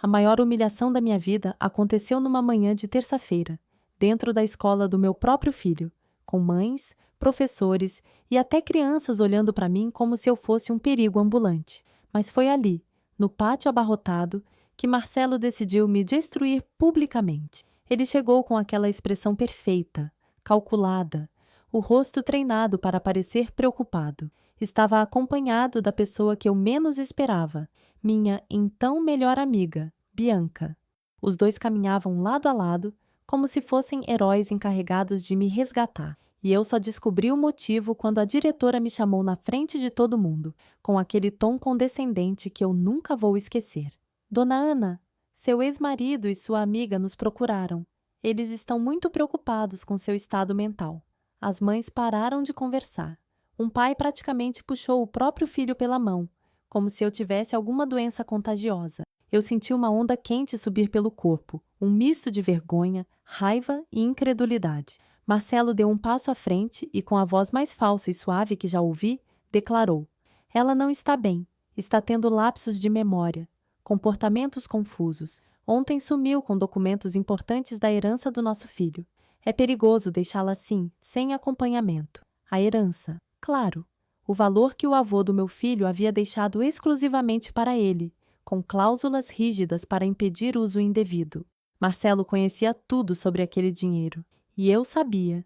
A maior humilhação da minha vida aconteceu numa manhã de terça-feira, dentro da escola do meu próprio filho, com mães, professores e até crianças olhando para mim como se eu fosse um perigo ambulante. Mas foi ali, no pátio abarrotado, que Marcelo decidiu me destruir publicamente. Ele chegou com aquela expressão perfeita, calculada, o rosto treinado para parecer preocupado. Estava acompanhado da pessoa que eu menos esperava, minha então melhor amiga, Bianca. Os dois caminhavam lado a lado, como se fossem heróis encarregados de me resgatar. E eu só descobri o motivo quando a diretora me chamou na frente de todo mundo, com aquele tom condescendente que eu nunca vou esquecer. Dona Ana, seu ex-marido e sua amiga nos procuraram. Eles estão muito preocupados com seu estado mental. As mães pararam de conversar. Um pai praticamente puxou o próprio filho pela mão, como se eu tivesse alguma doença contagiosa. Eu senti uma onda quente subir pelo corpo, um misto de vergonha, raiva e incredulidade. Marcelo deu um passo à frente e, com a voz mais falsa e suave que já ouvi, declarou: Ela não está bem, está tendo lapsos de memória, comportamentos confusos. Ontem sumiu com documentos importantes da herança do nosso filho. É perigoso deixá-la assim, sem acompanhamento. A herança, claro, o valor que o avô do meu filho havia deixado exclusivamente para ele, com cláusulas rígidas para impedir uso indevido. Marcelo conhecia tudo sobre aquele dinheiro. E eu sabia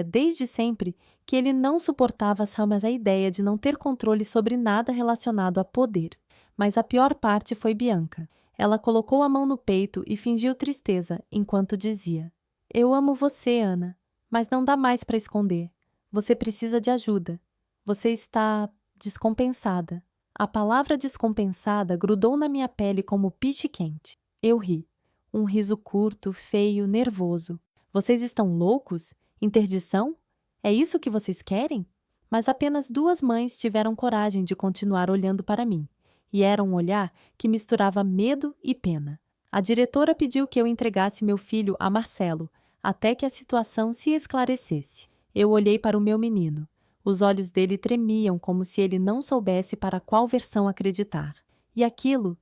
desde sempre que ele não suportava a ideia de não ter controle sobre nada relacionado a poder. Mas a pior parte foi Bianca. Ela colocou a mão no peito e fingiu tristeza, enquanto dizia: Eu amo você, Ana, mas não dá mais para esconder. Você precisa de ajuda. Você está descompensada. A palavra descompensada grudou na minha pele como piche quente. Eu ri. Um riso curto, feio, nervoso. Vocês estão loucos? Interdição? É isso que vocês querem? Mas apenas duas mães tiveram coragem de continuar olhando para mim. E era um olhar que misturava medo e pena. A diretora pediu que eu entregasse meu filho a Marcelo, até que a situação se esclarecesse. Eu olhei para o meu menino. Os olhos dele tremiam como se ele não soubesse para qual versão acreditar. E aquilo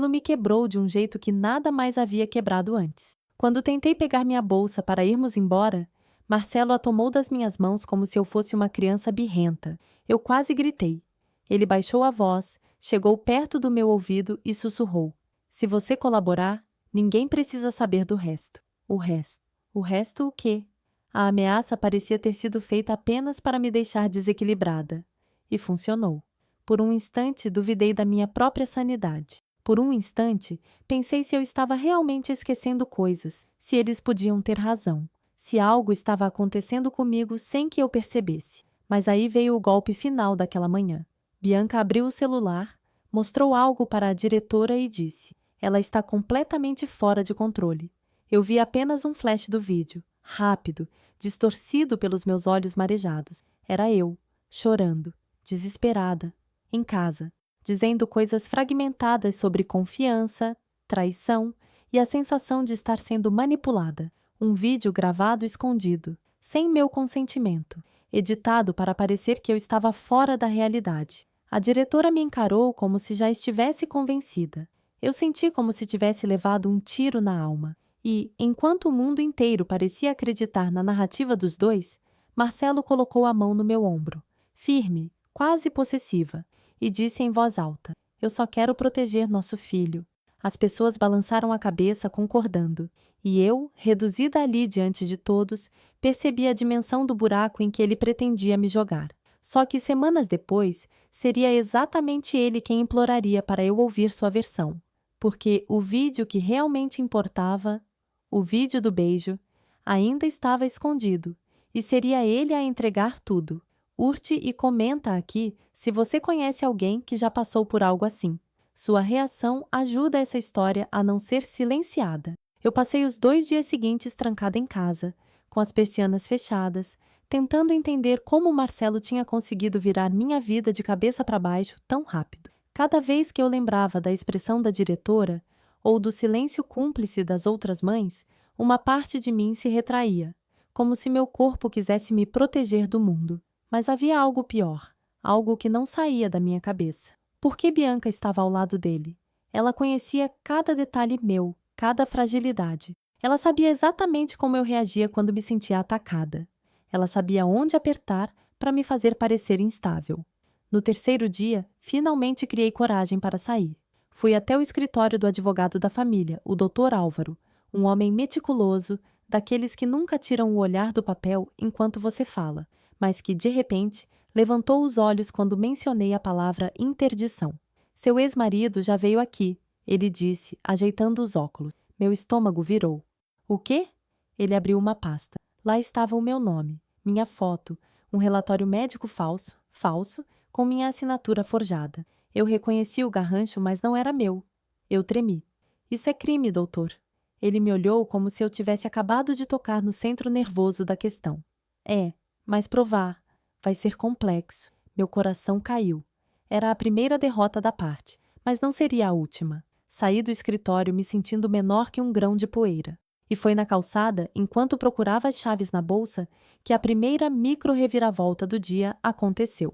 me quebrou de um jeito que nada mais havia quebrado antes. Quando tentei pegar minha bolsa para irmos embora, Marcelo a tomou das minhas mãos como se eu fosse uma criança birrenta. Eu quase gritei. Ele baixou a voz, chegou perto do meu ouvido e sussurrou: Se você colaborar, ninguém precisa saber do resto. O resto. O resto o quê? A ameaça parecia ter sido feita apenas para me deixar desequilibrada. E funcionou. Por um instante, duvidei da minha própria sanidade. Por um instante, pensei se eu estava realmente esquecendo coisas, se eles podiam ter razão, se algo estava acontecendo comigo sem que eu percebesse. Mas aí veio o golpe final daquela manhã. Bianca abriu o celular, mostrou algo para a diretora e disse: Ela está completamente fora de controle. Eu vi apenas um flash do vídeo, rápido, distorcido pelos meus olhos marejados. Era eu, chorando, desesperada, em casa, dizendo coisas fragmentadas sobre confiança, traição e a sensação de estar sendo manipulada. Um vídeo gravado escondido, sem meu consentimento, editado para parecer que eu estava fora da realidade. A diretora me encarou como se já estivesse convencida. Eu senti como se tivesse levado um tiro na alma. E, enquanto o mundo inteiro parecia acreditar na narrativa dos dois, Marcelo colocou a mão no meu ombro, firme, quase possessiva, e disse em voz alta: Eu só quero proteger nosso filho. As pessoas balançaram a cabeça concordando, e eu, reduzida ali diante de todos, percebi a dimensão do buraco em que ele pretendia me jogar. Só que semanas depois, seria exatamente ele quem imploraria para eu ouvir sua versão. Porque o vídeo que realmente importava, o vídeo do beijo, ainda estava escondido, e seria ele a entregar tudo. Urte e comenta aqui se você conhece alguém que já passou por algo assim. Sua reação ajuda essa história a não ser silenciada. Eu passei os 2 dias seguintes trancada em casa, com as persianas fechadas, tentando entender como Marcelo tinha conseguido virar minha vida de cabeça para baixo tão rápido. Cada vez que eu lembrava da expressão da diretora, ou do silêncio cúmplice das outras mães, uma parte de mim se retraía, como se meu corpo quisesse me proteger do mundo. Mas havia algo pior, algo que não saía da minha cabeça. Por que Bianca estava ao lado dele? Ela conhecia cada detalhe meu, cada fragilidade. Ela sabia exatamente como eu reagia quando me sentia atacada. Ela sabia onde apertar para me fazer parecer instável. No terceiro dia, finalmente criei coragem para sair. Fui até o escritório do advogado da família, o Dr. Álvaro, um homem meticuloso, daqueles que nunca tiram o olhar do papel enquanto você fala, mas que, de repente, levantou os olhos quando mencionei a palavra interdição. Seu ex-marido já veio aqui, ele disse, ajeitando os óculos. Meu estômago virou. O quê? Ele abriu uma pasta. Lá estava o meu nome, minha foto, um relatório médico falso, com minha assinatura forjada. Eu reconheci o garrancho, mas não era meu. Eu tremi. Isso é crime, doutor. Ele me olhou como se eu tivesse acabado de tocar no centro nervoso da questão. É, mas provar. Vai ser complexo. Meu coração caiu. Era a primeira derrota da parte, mas não seria a última. Saí do escritório me sentindo menor que um grão de poeira. E foi na calçada, enquanto procurava as chaves na bolsa, que a primeira micro-reviravolta do dia aconteceu.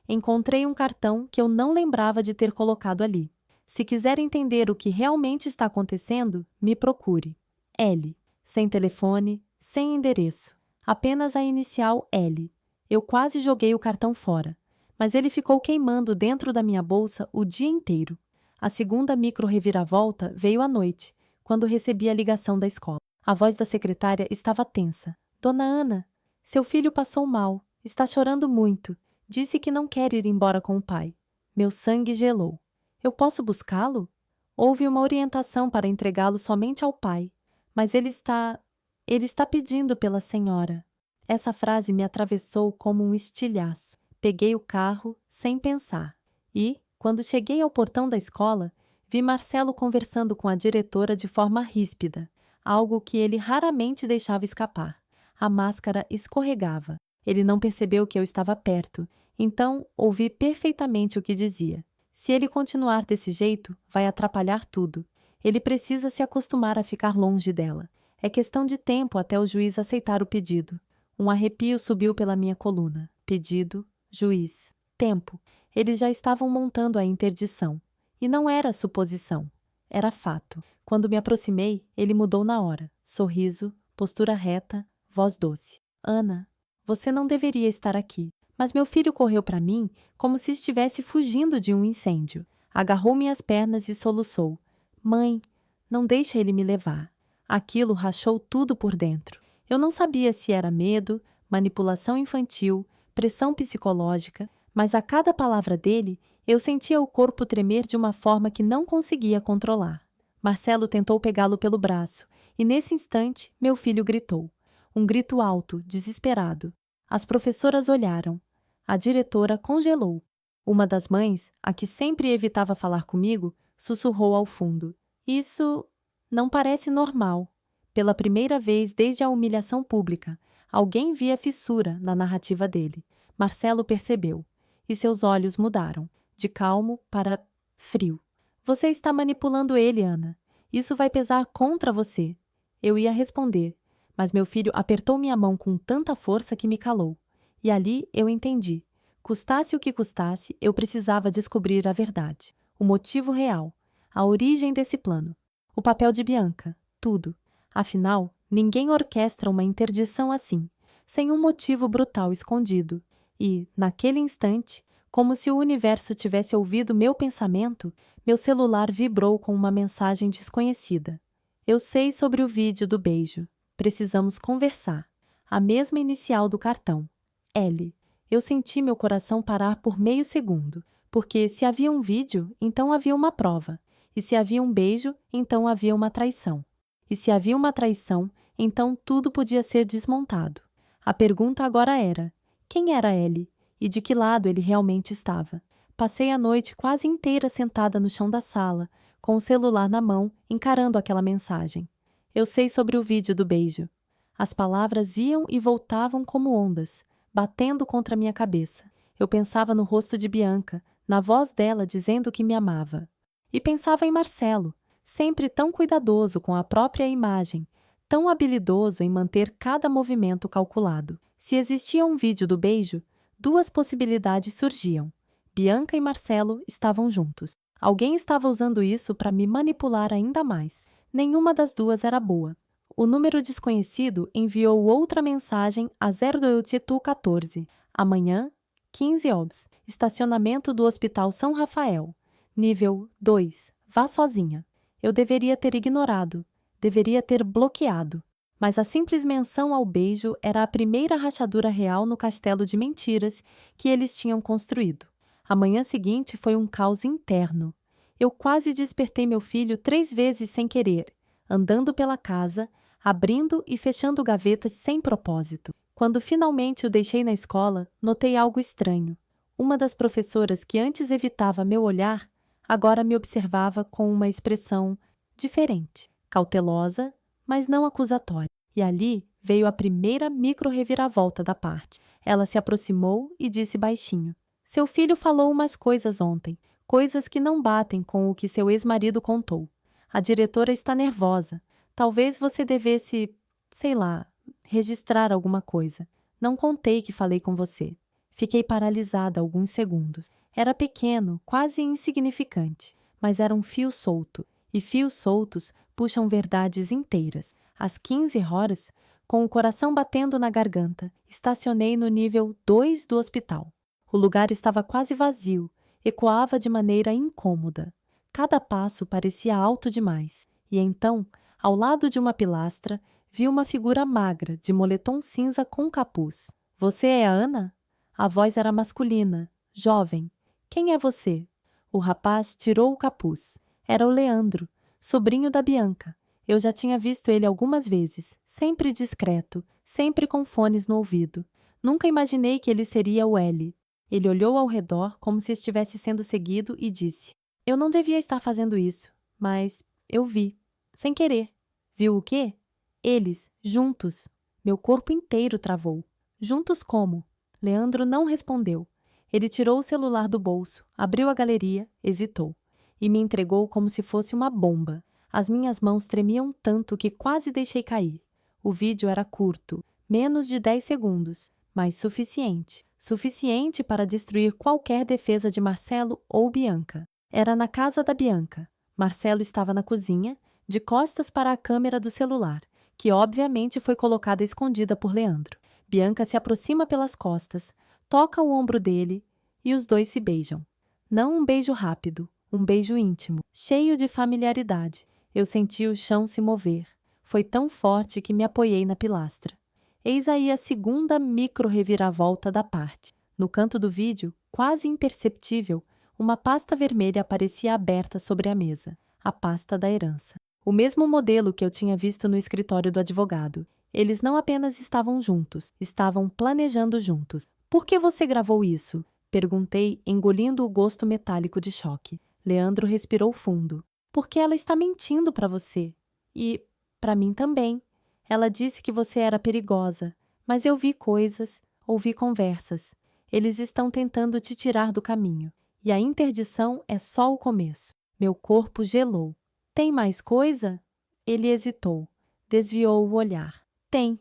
Encontrei um cartão que eu não lembrava de ter colocado ali. Se quiser entender o que realmente está acontecendo, me procure. L. Sem telefone, sem endereço. Apenas a inicial L. Eu quase joguei o cartão fora, mas ele ficou queimando dentro da minha bolsa o dia inteiro. A segunda micro-reviravolta veio à noite, quando recebi a ligação da escola. A voz da secretária estava tensa. Dona Ana, seu filho passou mal, está chorando muito. Disse que não quer ir embora com o pai. Meu sangue gelou. Eu posso buscá-lo? Houve uma orientação para entregá-lo somente ao pai, mas ele está pedindo pela senhora. Essa frase me atravessou como um estilhaço. Peguei o carro, sem pensar. E, quando cheguei ao portão da escola, vi Marcelo conversando com a diretora de forma ríspida, algo que ele raramente deixava escapar. A máscara escorregava. Ele não percebeu que eu estava perto, então ouvi perfeitamente o que dizia. Se ele continuar desse jeito, vai atrapalhar tudo. Ele precisa se acostumar a ficar longe dela. É questão de tempo até o juiz aceitar o pedido. Um arrepio subiu pela minha coluna. Pedido, juiz, tempo. Eles já estavam montando a interdição. E não era suposição. Era fato. Quando me aproximei, ele mudou na hora. Sorriso, postura reta, voz doce. Ana, você não deveria estar aqui. Mas meu filho correu para mim como se estivesse fugindo de um incêndio. Agarrou minhas pernas e soluçou. Mãe, não deixa ele me levar. Aquilo rachou tudo por dentro. Eu não sabia se era medo, manipulação infantil, pressão psicológica, mas a cada palavra dele, eu sentia o corpo tremer de uma forma que não conseguia controlar. Marcelo tentou pegá-lo pelo braço, e nesse instante, meu filho gritou. Um grito alto, desesperado. As professoras olharam. A diretora congelou. Uma das mães, a que sempre evitava falar comigo, sussurrou ao fundo. Isso não parece normal. Pela primeira vez desde a humilhação pública, alguém via fissura na narrativa dele. Marcelo percebeu. E seus olhos mudaram, de calmo para frio. Você está manipulando ele, Ana. Isso vai pesar contra você. Eu ia responder, mas meu filho apertou minha mão com tanta força que me calou. E ali eu entendi. Custasse o que custasse, eu precisava descobrir a verdade. O motivo real. A origem desse plano. O papel de Bianca. Tudo. Afinal, ninguém orquestra uma interdição assim, sem um motivo brutal escondido. E, naquele instante, como se o universo tivesse ouvido meu pensamento, meu celular vibrou com uma mensagem desconhecida. Eu sei sobre o vídeo do beijo. Precisamos conversar. A mesma inicial do cartão. L. Eu senti meu coração parar por meio segundo, porque se havia um vídeo, então havia uma prova. E se havia um beijo, então havia uma traição. E se havia uma traição, então tudo podia ser desmontado. A pergunta agora era: quem era L? E de que lado ele realmente estava? Passei a noite quase inteira sentada no chão da sala, com o celular na mão, encarando aquela mensagem. Eu sei sobre o vídeo do beijo. As palavras iam e voltavam como ondas, batendo contra minha cabeça. Eu pensava no rosto de Bianca, na voz dela dizendo que me amava. E pensava em Marcelo, sempre tão cuidadoso com a própria imagem, tão habilidoso em manter cada movimento calculado. Se existia um vídeo do beijo, duas possibilidades surgiam. Bianca e Marcelo estavam juntos. Alguém estava usando isso para me manipular ainda mais. Nenhuma das duas era boa. O número desconhecido enviou outra mensagem a 028214. Amanhã, 15 horas. Estacionamento do Hospital São Rafael. Nível 2. Vá sozinha. Eu deveria ter ignorado. Deveria ter bloqueado. Mas a simples menção ao beijo era a primeira rachadura real no castelo de mentiras que eles tinham construído. A manhã seguinte foi um caos interno. Eu quase despertei meu filho 3 vezes sem querer, andando pela casa, abrindo e fechando gavetas sem propósito. Quando finalmente o deixei na escola, notei algo estranho. Uma das professoras que antes evitava meu olhar, agora me observava com uma expressão diferente, cautelosa, mas não acusatória. E ali veio a primeira micro-reviravolta da parte. Ela se aproximou e disse baixinho: "Seu filho falou umas coisas ontem, coisas que não batem com o que seu ex-marido contou. A diretora está nervosa. Talvez você devesse, sei lá, registrar alguma coisa. Não contei que falei com você." Fiquei paralisada alguns segundos. Era pequeno, quase insignificante, mas era um fio solto, e fios soltos puxam verdades inteiras. Às 15 horas, com o coração batendo na garganta, estacionei no nível 2 do hospital. O lugar estava quase vazio, ecoava de maneira incômoda. Cada passo parecia alto demais. E então, ao lado de uma pilastra, vi uma figura magra, de moletom cinza com capuz. "Você é a Ana?" A voz era masculina, jovem. "Quem é você?" O rapaz tirou o capuz. Era o Leandro, sobrinho da Bianca. Eu já tinha visto ele algumas vezes, sempre discreto, sempre com fones no ouvido. Nunca imaginei que ele seria o L. Ele olhou ao redor como se estivesse sendo seguido e disse: "Eu não devia estar fazendo isso, mas eu vi, sem querer." "Viu o quê?" "Eles, juntos." Meu corpo inteiro travou. "Juntos como?" Leandro não respondeu. Ele tirou o celular do bolso, abriu a galeria, hesitou, e me entregou como se fosse uma bomba. As minhas mãos tremiam tanto que quase deixei cair. O vídeo era curto, menos de 10 segundos, mas suficiente. Suficiente para destruir qualquer defesa de Marcelo ou Bianca. Era na casa da Bianca. Marcelo estava na cozinha, de costas para a câmera do celular, que obviamente foi colocada escondida por Leandro. Bianca se aproxima pelas costas, toca o ombro dele e os dois se beijam. Não um beijo rápido, um beijo íntimo, cheio de familiaridade. Eu senti o chão se mover. Foi tão forte que me apoiei na pilastra. Eis aí a segunda micro-reviravolta da parte. No canto do vídeo, quase imperceptível, uma pasta vermelha aparecia aberta sobre a mesa. A pasta da herança. O mesmo modelo que eu tinha visto no escritório do advogado. Eles não apenas estavam juntos, estavam planejando juntos. "Por que você gravou isso?" Perguntei, engolindo o gosto metálico de choque. Leandro respirou fundo. "Porque ela está mentindo para você. E para mim também. Ela disse que você era perigosa, mas eu vi coisas, ouvi conversas. Eles estão tentando te tirar do caminho. E a interdição é só o começo." Meu corpo gelou. "Tem mais coisa?" Ele hesitou, desviou o olhar. "Tem."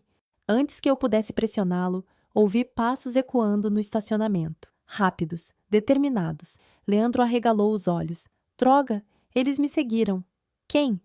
Antes que eu pudesse pressioná-lo, ouvi passos ecoando no estacionamento. Rápidos, determinados. Leandro arregalou os olhos. "Droga! Eles me seguiram." "Quem?"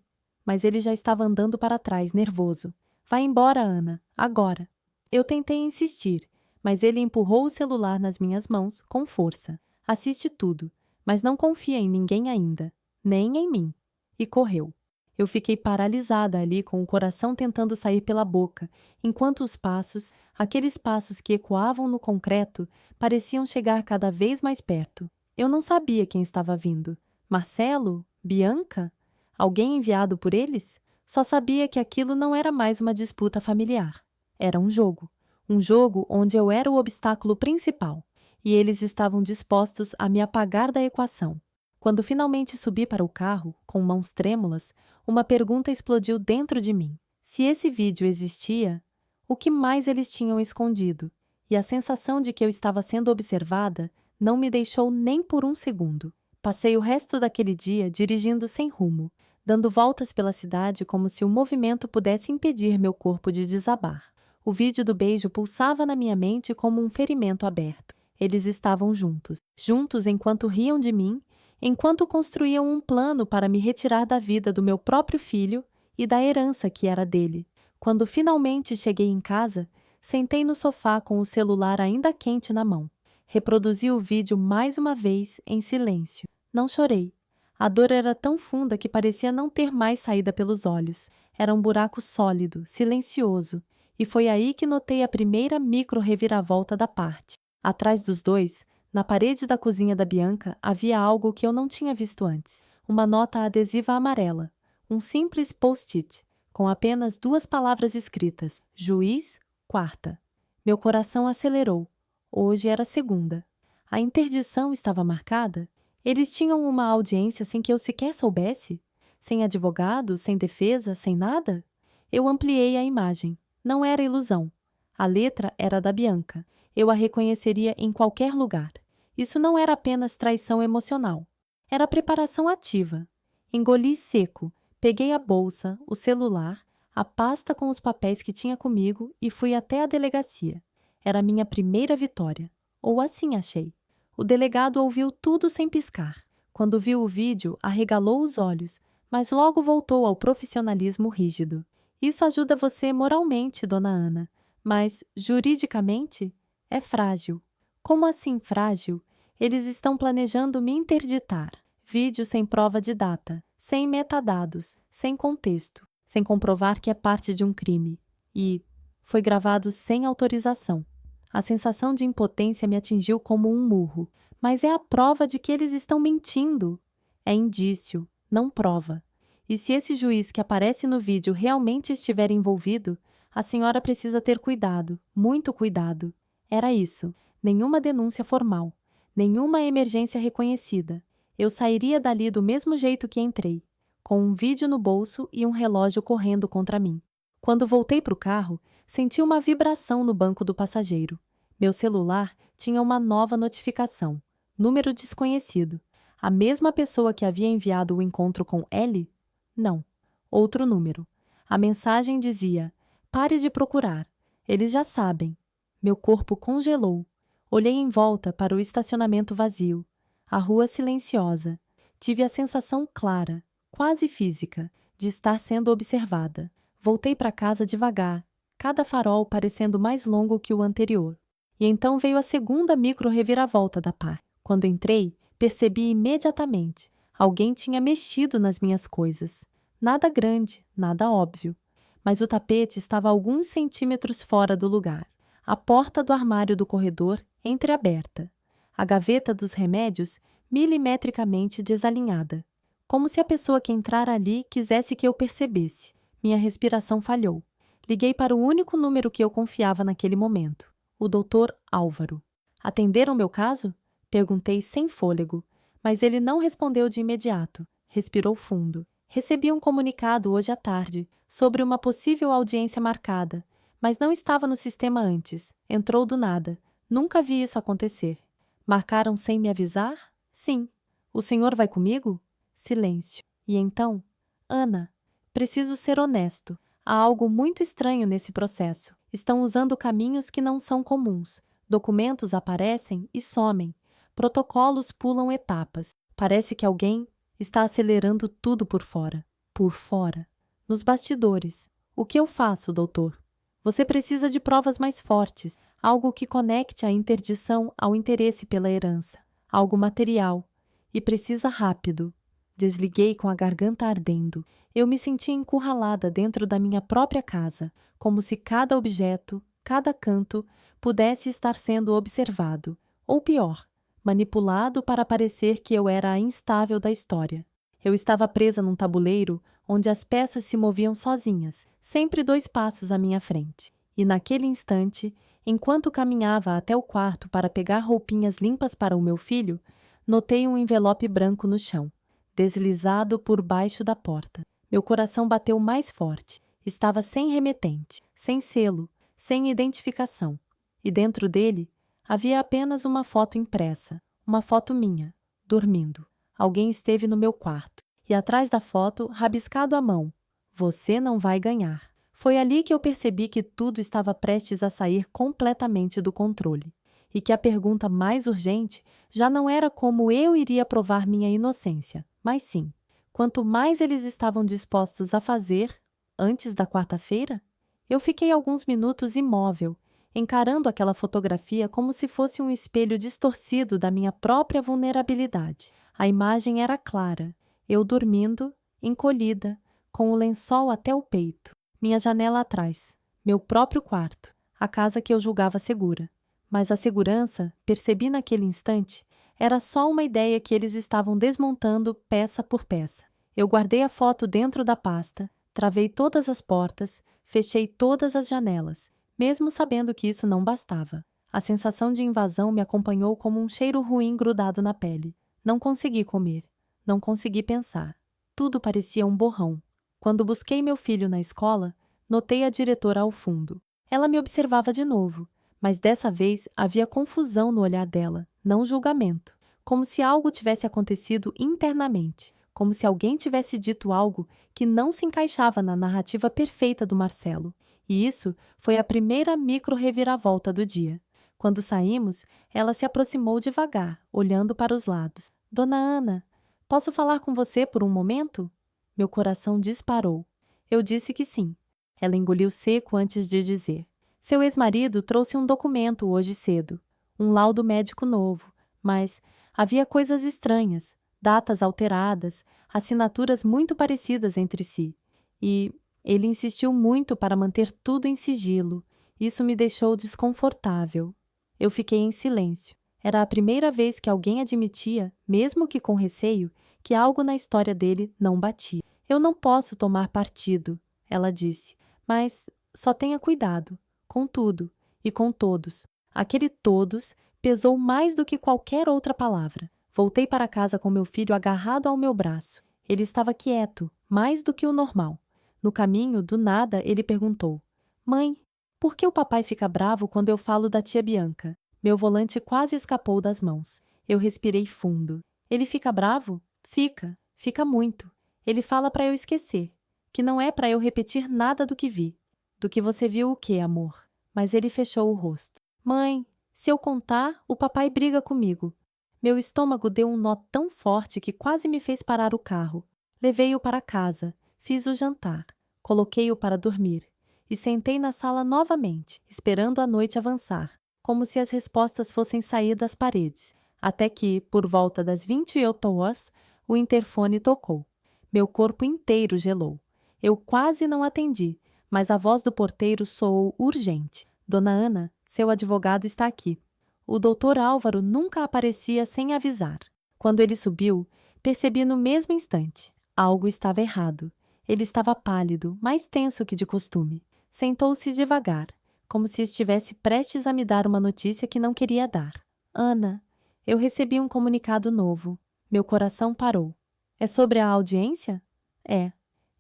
Mas ele já estava andando para trás, nervoso. "Vai embora, Ana. Agora." Eu tentei insistir, mas ele empurrou o celular nas minhas mãos, com força. "Assiste tudo, mas não confia em ninguém ainda. Nem em mim." E correu. Eu fiquei paralisada ali com o coração tentando sair pela boca, enquanto os passos, aqueles passos que ecoavam no concreto, pareciam chegar cada vez mais perto. Eu não sabia quem estava vindo. Marcelo? Bianca? Alguém enviado por eles? Só sabia que aquilo não era mais uma disputa familiar. Era um jogo. Um jogo onde eu era o obstáculo principal. E eles estavam dispostos a me apagar da equação. Quando finalmente subi para o carro, com mãos trêmulas, uma pergunta explodiu dentro de mim. Se esse vídeo existia, o que mais eles tinham escondido? E a sensação de que eu estava sendo observada não me deixou nem por um segundo. Passei o resto daquele dia dirigindo sem rumo, dando voltas pela cidade como se o movimento pudesse impedir meu corpo de desabar. O vídeo do beijo pulsava na minha mente como um ferimento aberto. Eles estavam juntos. Juntos enquanto riam de mim, enquanto construíam um plano para me retirar da vida do meu próprio filho e da herança que era dele. Quando finalmente cheguei em casa, sentei no sofá com o celular ainda quente na mão. Reproduzi o vídeo mais uma vez, em silêncio. Não chorei. A dor era tão funda que parecia não ter mais saída pelos olhos. Era um buraco sólido, silencioso, e foi aí que notei a primeira micro-reviravolta da parte. Atrás dos dois, na parede da cozinha da Bianca, havia algo que eu não tinha visto antes. Uma nota adesiva amarela. Um simples post-it, com apenas 2 palavras escritas: Juiz, quarta. Meu coração acelerou. Hoje era segunda. A interdição estava marcada? Eles tinham uma audiência sem que eu sequer soubesse? Sem advogado, sem defesa, sem nada? Eu ampliei a imagem. Não era ilusão. A letra era da Bianca. Eu a reconheceria em qualquer lugar. Isso não era apenas traição emocional. Era preparação ativa. Engoli seco. Peguei a bolsa, o celular, a pasta com os papéis que tinha comigo e fui até a delegacia. Era a minha primeira vitória. Ou assim achei. O delegado ouviu tudo sem piscar. Quando viu o vídeo, arregalou os olhos, mas logo voltou ao profissionalismo rígido. Isso ajuda você moralmente, dona Ana, mas, juridicamente, é frágil. Como assim frágil? Eles estão planejando me interditar. Vídeo sem prova de data, sem metadados, sem contexto, sem comprovar que é parte de um crime. E foi gravado sem autorização. A sensação de impotência me atingiu como um murro. Mas é a prova de que eles estão mentindo. É indício, não prova. E se esse juiz que aparece no vídeo realmente estiver envolvido, a senhora precisa ter cuidado, muito cuidado. Era isso. Nenhuma denúncia formal. Nenhuma emergência reconhecida. Eu sairia dali do mesmo jeito que entrei, com um vídeo no bolso e um relógio correndo contra mim. Quando voltei para o carro, senti uma vibração no banco do passageiro. Meu celular tinha uma nova notificação. Número desconhecido. A mesma pessoa que havia enviado o encontro com L? Não. Outro número. A mensagem dizia: pare de procurar. Eles já sabem. Meu corpo congelou. Olhei em volta para o estacionamento vazio. A rua silenciosa. Tive a sensação clara, quase física, de estar sendo observada. Voltei para casa devagar, cada farol parecendo mais longo que o anterior. E então veio a segunda micro-reviravolta da parte. Quando entrei, percebi imediatamente. Alguém tinha mexido nas minhas coisas. Nada grande, nada óbvio. Mas o tapete estava alguns centímetros fora do lugar. A porta do armário do corredor entreaberta. A gaveta dos remédios milimetricamente desalinhada. Como se a pessoa que entrara ali quisesse que eu percebesse. Minha respiração falhou. Liguei para o único número que eu confiava naquele momento. O Dr. Álvaro. Atenderam meu caso? Perguntei sem fôlego, mas ele não respondeu de imediato. Respirou fundo. Recebi um comunicado hoje à tarde sobre uma possível audiência marcada, mas não estava no sistema antes. Entrou do nada. Nunca vi isso acontecer. Marcaram sem me avisar? Sim. O senhor vai comigo? Silêncio. E então? Ana, preciso ser honesto. Há algo muito estranho nesse processo. Estão usando caminhos que não são comuns. Documentos aparecem e somem. Protocolos pulam etapas. Parece que alguém está acelerando tudo por fora. Por fora. Nos bastidores. O que eu faço, doutor? Você precisa de provas mais fortes. Algo que conecte a interdição ao interesse pela herança. Algo material. E precisa rápido. Desliguei com a garganta ardendo. Eu me sentia encurralada dentro da minha própria casa, como se cada objeto, cada canto, pudesse estar sendo observado, ou pior, manipulado para parecer que eu era a instável da história. Eu estava presa num tabuleiro onde as peças se moviam sozinhas, sempre 2 passos à minha frente. E naquele instante, enquanto caminhava até o quarto para pegar roupinhas limpas para o meu filho, notei um envelope branco no chão, deslizado por baixo da porta. Meu coração bateu mais forte. Estava sem remetente, sem selo, sem identificação. E dentro dele havia apenas uma foto impressa, uma foto minha, dormindo. Alguém esteve no meu quarto. E atrás da foto, rabiscado à mão: você não vai ganhar. Foi ali que eu percebi que tudo estava prestes a sair completamente do controle. e que a pergunta mais urgente já não era como eu iria provar minha inocência, mas sim, quanto mais eles estavam dispostos a fazer antes da quarta-feira? Eu fiquei alguns minutos imóvel, encarando aquela fotografia como se fosse um espelho distorcido da minha própria vulnerabilidade. A imagem era clara, eu dormindo, encolhida, com o lençol até o peito, minha janela atrás, meu próprio quarto, a casa que eu julgava segura. Mas a segurança, percebi naquele instante, era só uma ideia que eles estavam desmontando peça por peça. Eu guardei a foto dentro da pasta, travei todas as portas, fechei todas as janelas, mesmo sabendo que isso não bastava. A sensação de invasão me acompanhou como um cheiro ruim grudado na pele. Não consegui comer, não consegui pensar. Tudo parecia um borrão. Quando busquei meu filho na escola, notei a diretora ao fundo. Ela me observava de novo, mas dessa vez havia confusão no olhar dela, não julgamento, como se algo tivesse acontecido internamente, como se alguém tivesse dito algo que não se encaixava na narrativa perfeita do Marcelo. E isso foi a primeira micro-reviravolta do dia. Quando saímos, ela se aproximou devagar, olhando para os lados. Dona Ana, posso falar com você por um momento? Meu coração disparou. Eu disse que sim. Ela engoliu seco antes de dizer. Seu ex-marido trouxe um documento hoje cedo, um laudo médico novo, mas havia coisas estranhas, datas alteradas, assinaturas muito parecidas entre si. E ele insistiu muito para manter tudo em sigilo. Isso me deixou desconfortável. Eu fiquei em silêncio. Era a primeira vez que alguém admitia, mesmo que com receio, que algo na história dele não batia. Eu não posso tomar partido, ela disse, mas só tenha cuidado. Com tudo e com todos. Aquele todos pesou mais do que qualquer outra palavra. Voltei para casa com meu filho agarrado ao meu braço. Ele estava quieto, mais do que o normal. No caminho, do nada, ele perguntou: Mãe, por que o papai fica bravo quando eu falo da tia Bianca? Meu volante quase escapou das mãos. Eu respirei fundo. Ele fica bravo? Fica. Fica muito. Ele fala para eu esquecer. Que não é para eu repetir nada do que vi. Do que você viu o quê, amor? Mas ele fechou o rosto. Mãe, se eu contar, o papai briga comigo. Meu estômago deu um nó tão forte que quase me fez parar o carro. Levei-o para casa, fiz o jantar, coloquei-o para dormir e sentei na sala novamente, esperando a noite avançar, como se as respostas fossem sair das paredes, até que, por volta das 20h, o interfone tocou. Meu corpo inteiro gelou. Eu quase não atendi, mas a voz do porteiro soou urgente. Dona Ana, seu advogado está aqui. O doutor Álvaro nunca aparecia sem avisar. Quando ele subiu, percebi no mesmo instante. Algo estava errado. Ele estava pálido, mais tenso que de costume. Sentou-se devagar, como se estivesse prestes a me dar uma notícia que não queria dar. Ana, eu recebi um comunicado novo. Meu coração parou. É sobre a audiência? É.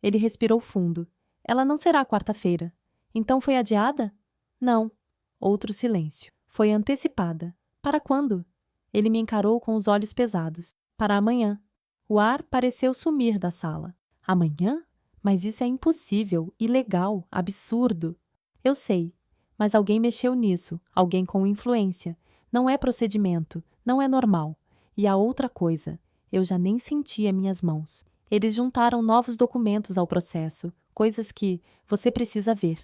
Ele respirou fundo. Ela não será quarta-feira. Então foi adiada? Não. Outro silêncio. Foi antecipada. Para quando? Ele me encarou com os olhos pesados. Para amanhã. O ar pareceu sumir da sala. Amanhã? Mas isso é impossível, ilegal, absurdo. Eu sei. Mas alguém mexeu nisso, alguém com influência. Não é procedimento, não é normal. E a outra coisa, eu já nem sentia minhas mãos. Eles juntaram novos documentos ao processo, coisas que você precisa ver.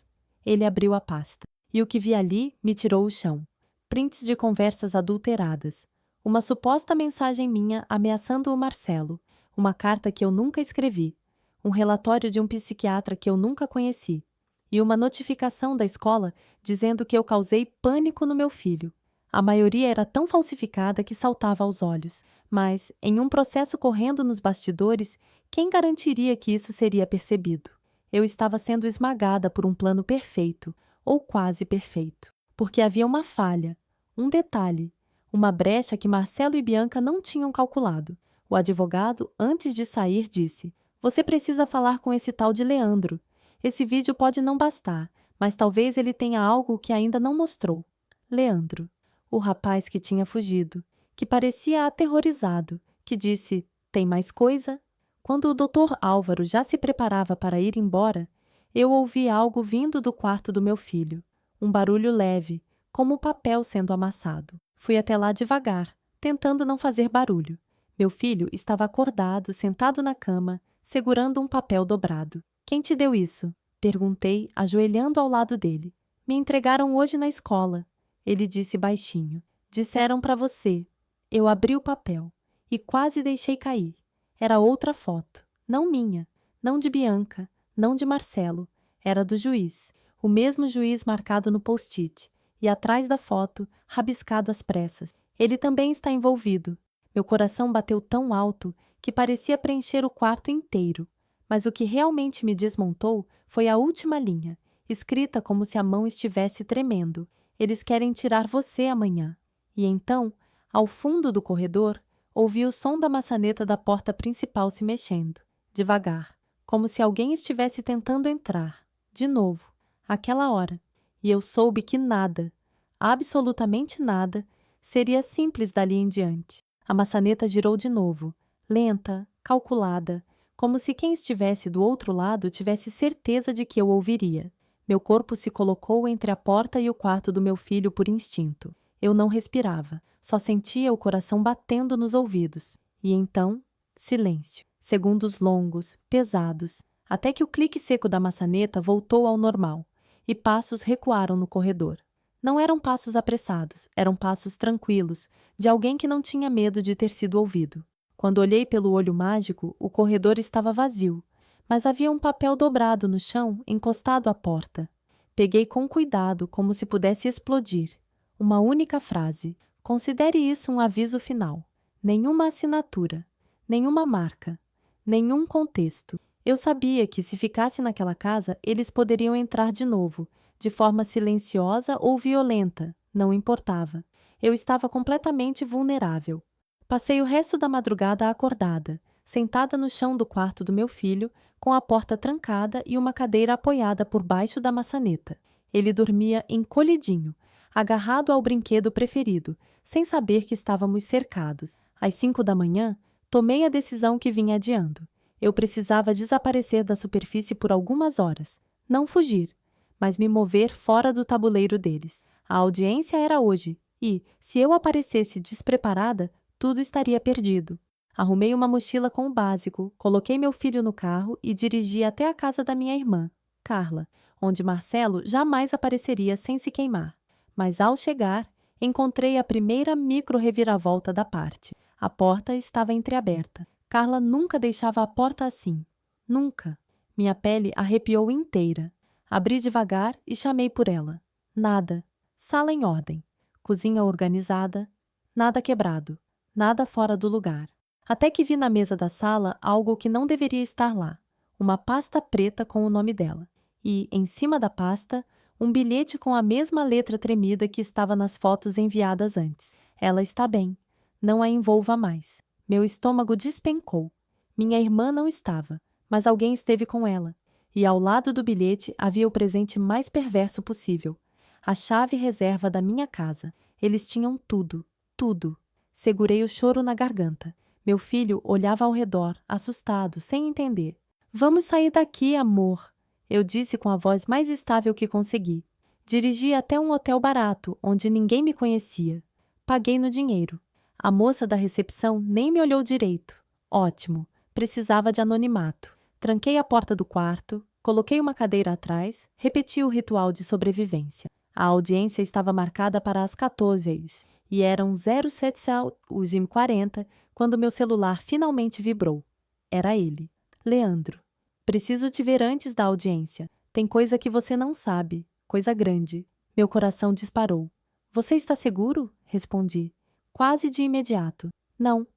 Ele abriu a pasta. E o que vi ali me tirou o chão. Prints de conversas adulteradas. Uma suposta mensagem minha ameaçando o Marcelo. Uma carta que eu nunca escrevi. Um relatório de um psiquiatra que eu nunca conheci. E uma notificação da escola dizendo que eu causei pânico no meu filho. A maioria era tão falsificada que saltava aos olhos. Mas, em um processo correndo nos bastidores, quem garantiria que isso seria percebido? Eu estava sendo esmagada por um plano perfeito, ou quase perfeito, porque havia uma falha, um detalhe, uma brecha que Marcelo e Bianca não tinham calculado. O advogado, antes de sair, disse: Você precisa falar com esse tal de Leandro. Esse vídeo pode não bastar, mas talvez ele tenha algo que ainda não mostrou. Leandro, o rapaz que tinha fugido, que parecia aterrorizado, que disse: Tem mais coisa? Quando o Dr. Álvaro já se preparava para ir embora, eu ouvi algo vindo do quarto do meu filho. Um barulho leve, como o papel sendo amassado. Fui até lá devagar, tentando não fazer barulho. Meu filho estava acordado, sentado na cama, segurando um papel dobrado. Quem te deu isso? Perguntei, ajoelhando ao lado dele. Me entregaram hoje na escola. Ele disse baixinho. Disseram para você. Eu abri o papel e quase deixei cair. Era outra foto, não minha, não de Bianca, não de Marcelo. Era do juiz, o mesmo juiz marcado no post-it, e atrás da foto, rabiscado às pressas. Ele também está envolvido. Meu coração bateu tão alto que parecia preencher o quarto inteiro. Mas o que realmente me desmontou foi a última linha, escrita como se a mão estivesse tremendo. Eles querem tirar você amanhã. E então, ao fundo do corredor, ouvi o som da maçaneta da porta principal se mexendo, devagar, como se alguém estivesse tentando entrar. De novo, àquela hora. E eu soube que nada, absolutamente nada, seria simples dali em diante. A maçaneta girou de novo, lenta, calculada, como se quem estivesse do outro lado tivesse certeza de que eu ouviria. Meu corpo se colocou entre a porta e o quarto do meu filho por instinto. Eu não respirava, só sentia o coração batendo nos ouvidos. E então, silêncio. Segundos longos, pesados, até que o clique seco da maçaneta voltou ao normal, e passos recuaram no corredor. Não eram passos apressados, eram passos tranquilos, de alguém que não tinha medo de ter sido ouvido. Quando olhei pelo olho mágico, o corredor estava vazio, mas havia um papel dobrado no chão, encostado à porta. Peguei com cuidado, como se pudesse explodir. Uma única frase. Considere isso um aviso final. Nenhuma assinatura, nenhuma marca, nenhum contexto. Eu sabia que se ficasse naquela casa, eles poderiam entrar de novo, de forma silenciosa ou violenta, não importava. Eu estava completamente vulnerável. Passei o resto da madrugada acordada, sentada no chão do quarto do meu filho, com a porta trancada e uma cadeira apoiada por baixo da maçaneta. Ele dormia encolhidinho, agarrado ao brinquedo preferido, sem saber que estávamos cercados. Às 5 da manhã, tomei a decisão que vinha adiando. Eu precisava desaparecer da superfície por algumas horas. Não fugir, mas me mover fora do tabuleiro deles. A audiência era hoje, e, se eu aparecesse despreparada, tudo estaria perdido. Arrumei uma mochila com o básico, coloquei meu filho no carro e dirigi até a casa da minha irmã, Carla, onde Marcelo jamais apareceria sem se queimar. Mas ao chegar, encontrei a primeira micro-reviravolta da parte. A porta estava entreaberta. Carla nunca deixava a porta assim. Nunca. Minha pele arrepiou inteira. Abri devagar e chamei por ela. Nada. Sala em ordem. Cozinha organizada. Nada quebrado. Nada fora do lugar. Até que vi na mesa da sala algo que não deveria estar lá. Uma pasta preta com o nome dela. E, em cima da pasta, um bilhete com a mesma letra tremida que estava nas fotos enviadas antes. Ela está bem. Não a envolva mais. Meu estômago despencou. Minha irmã não estava, mas alguém esteve com ela. E ao lado do bilhete havia o presente mais perverso possível. A chave reserva da minha casa. Eles tinham tudo, tudo. Segurei o choro na garganta. Meu filho olhava ao redor, assustado, sem entender. Vamos sair daqui, amor, eu disse com a voz mais estável que consegui. Dirigi até um hotel barato, onde ninguém me conhecia. Paguei no dinheiro. A moça da recepção nem me olhou direito. Ótimo. Precisava de anonimato. Tranquei a porta do quarto, coloquei uma cadeira atrás, repeti o ritual de sobrevivência. A audiência estava marcada para as 14 e eram 07h40 quando meu celular finalmente vibrou. Era ele. Leandro. Preciso te ver antes da audiência. Tem coisa que você não sabe. Coisa grande. Meu coração disparou. Você está seguro? Respondi. Quase de imediato. Não.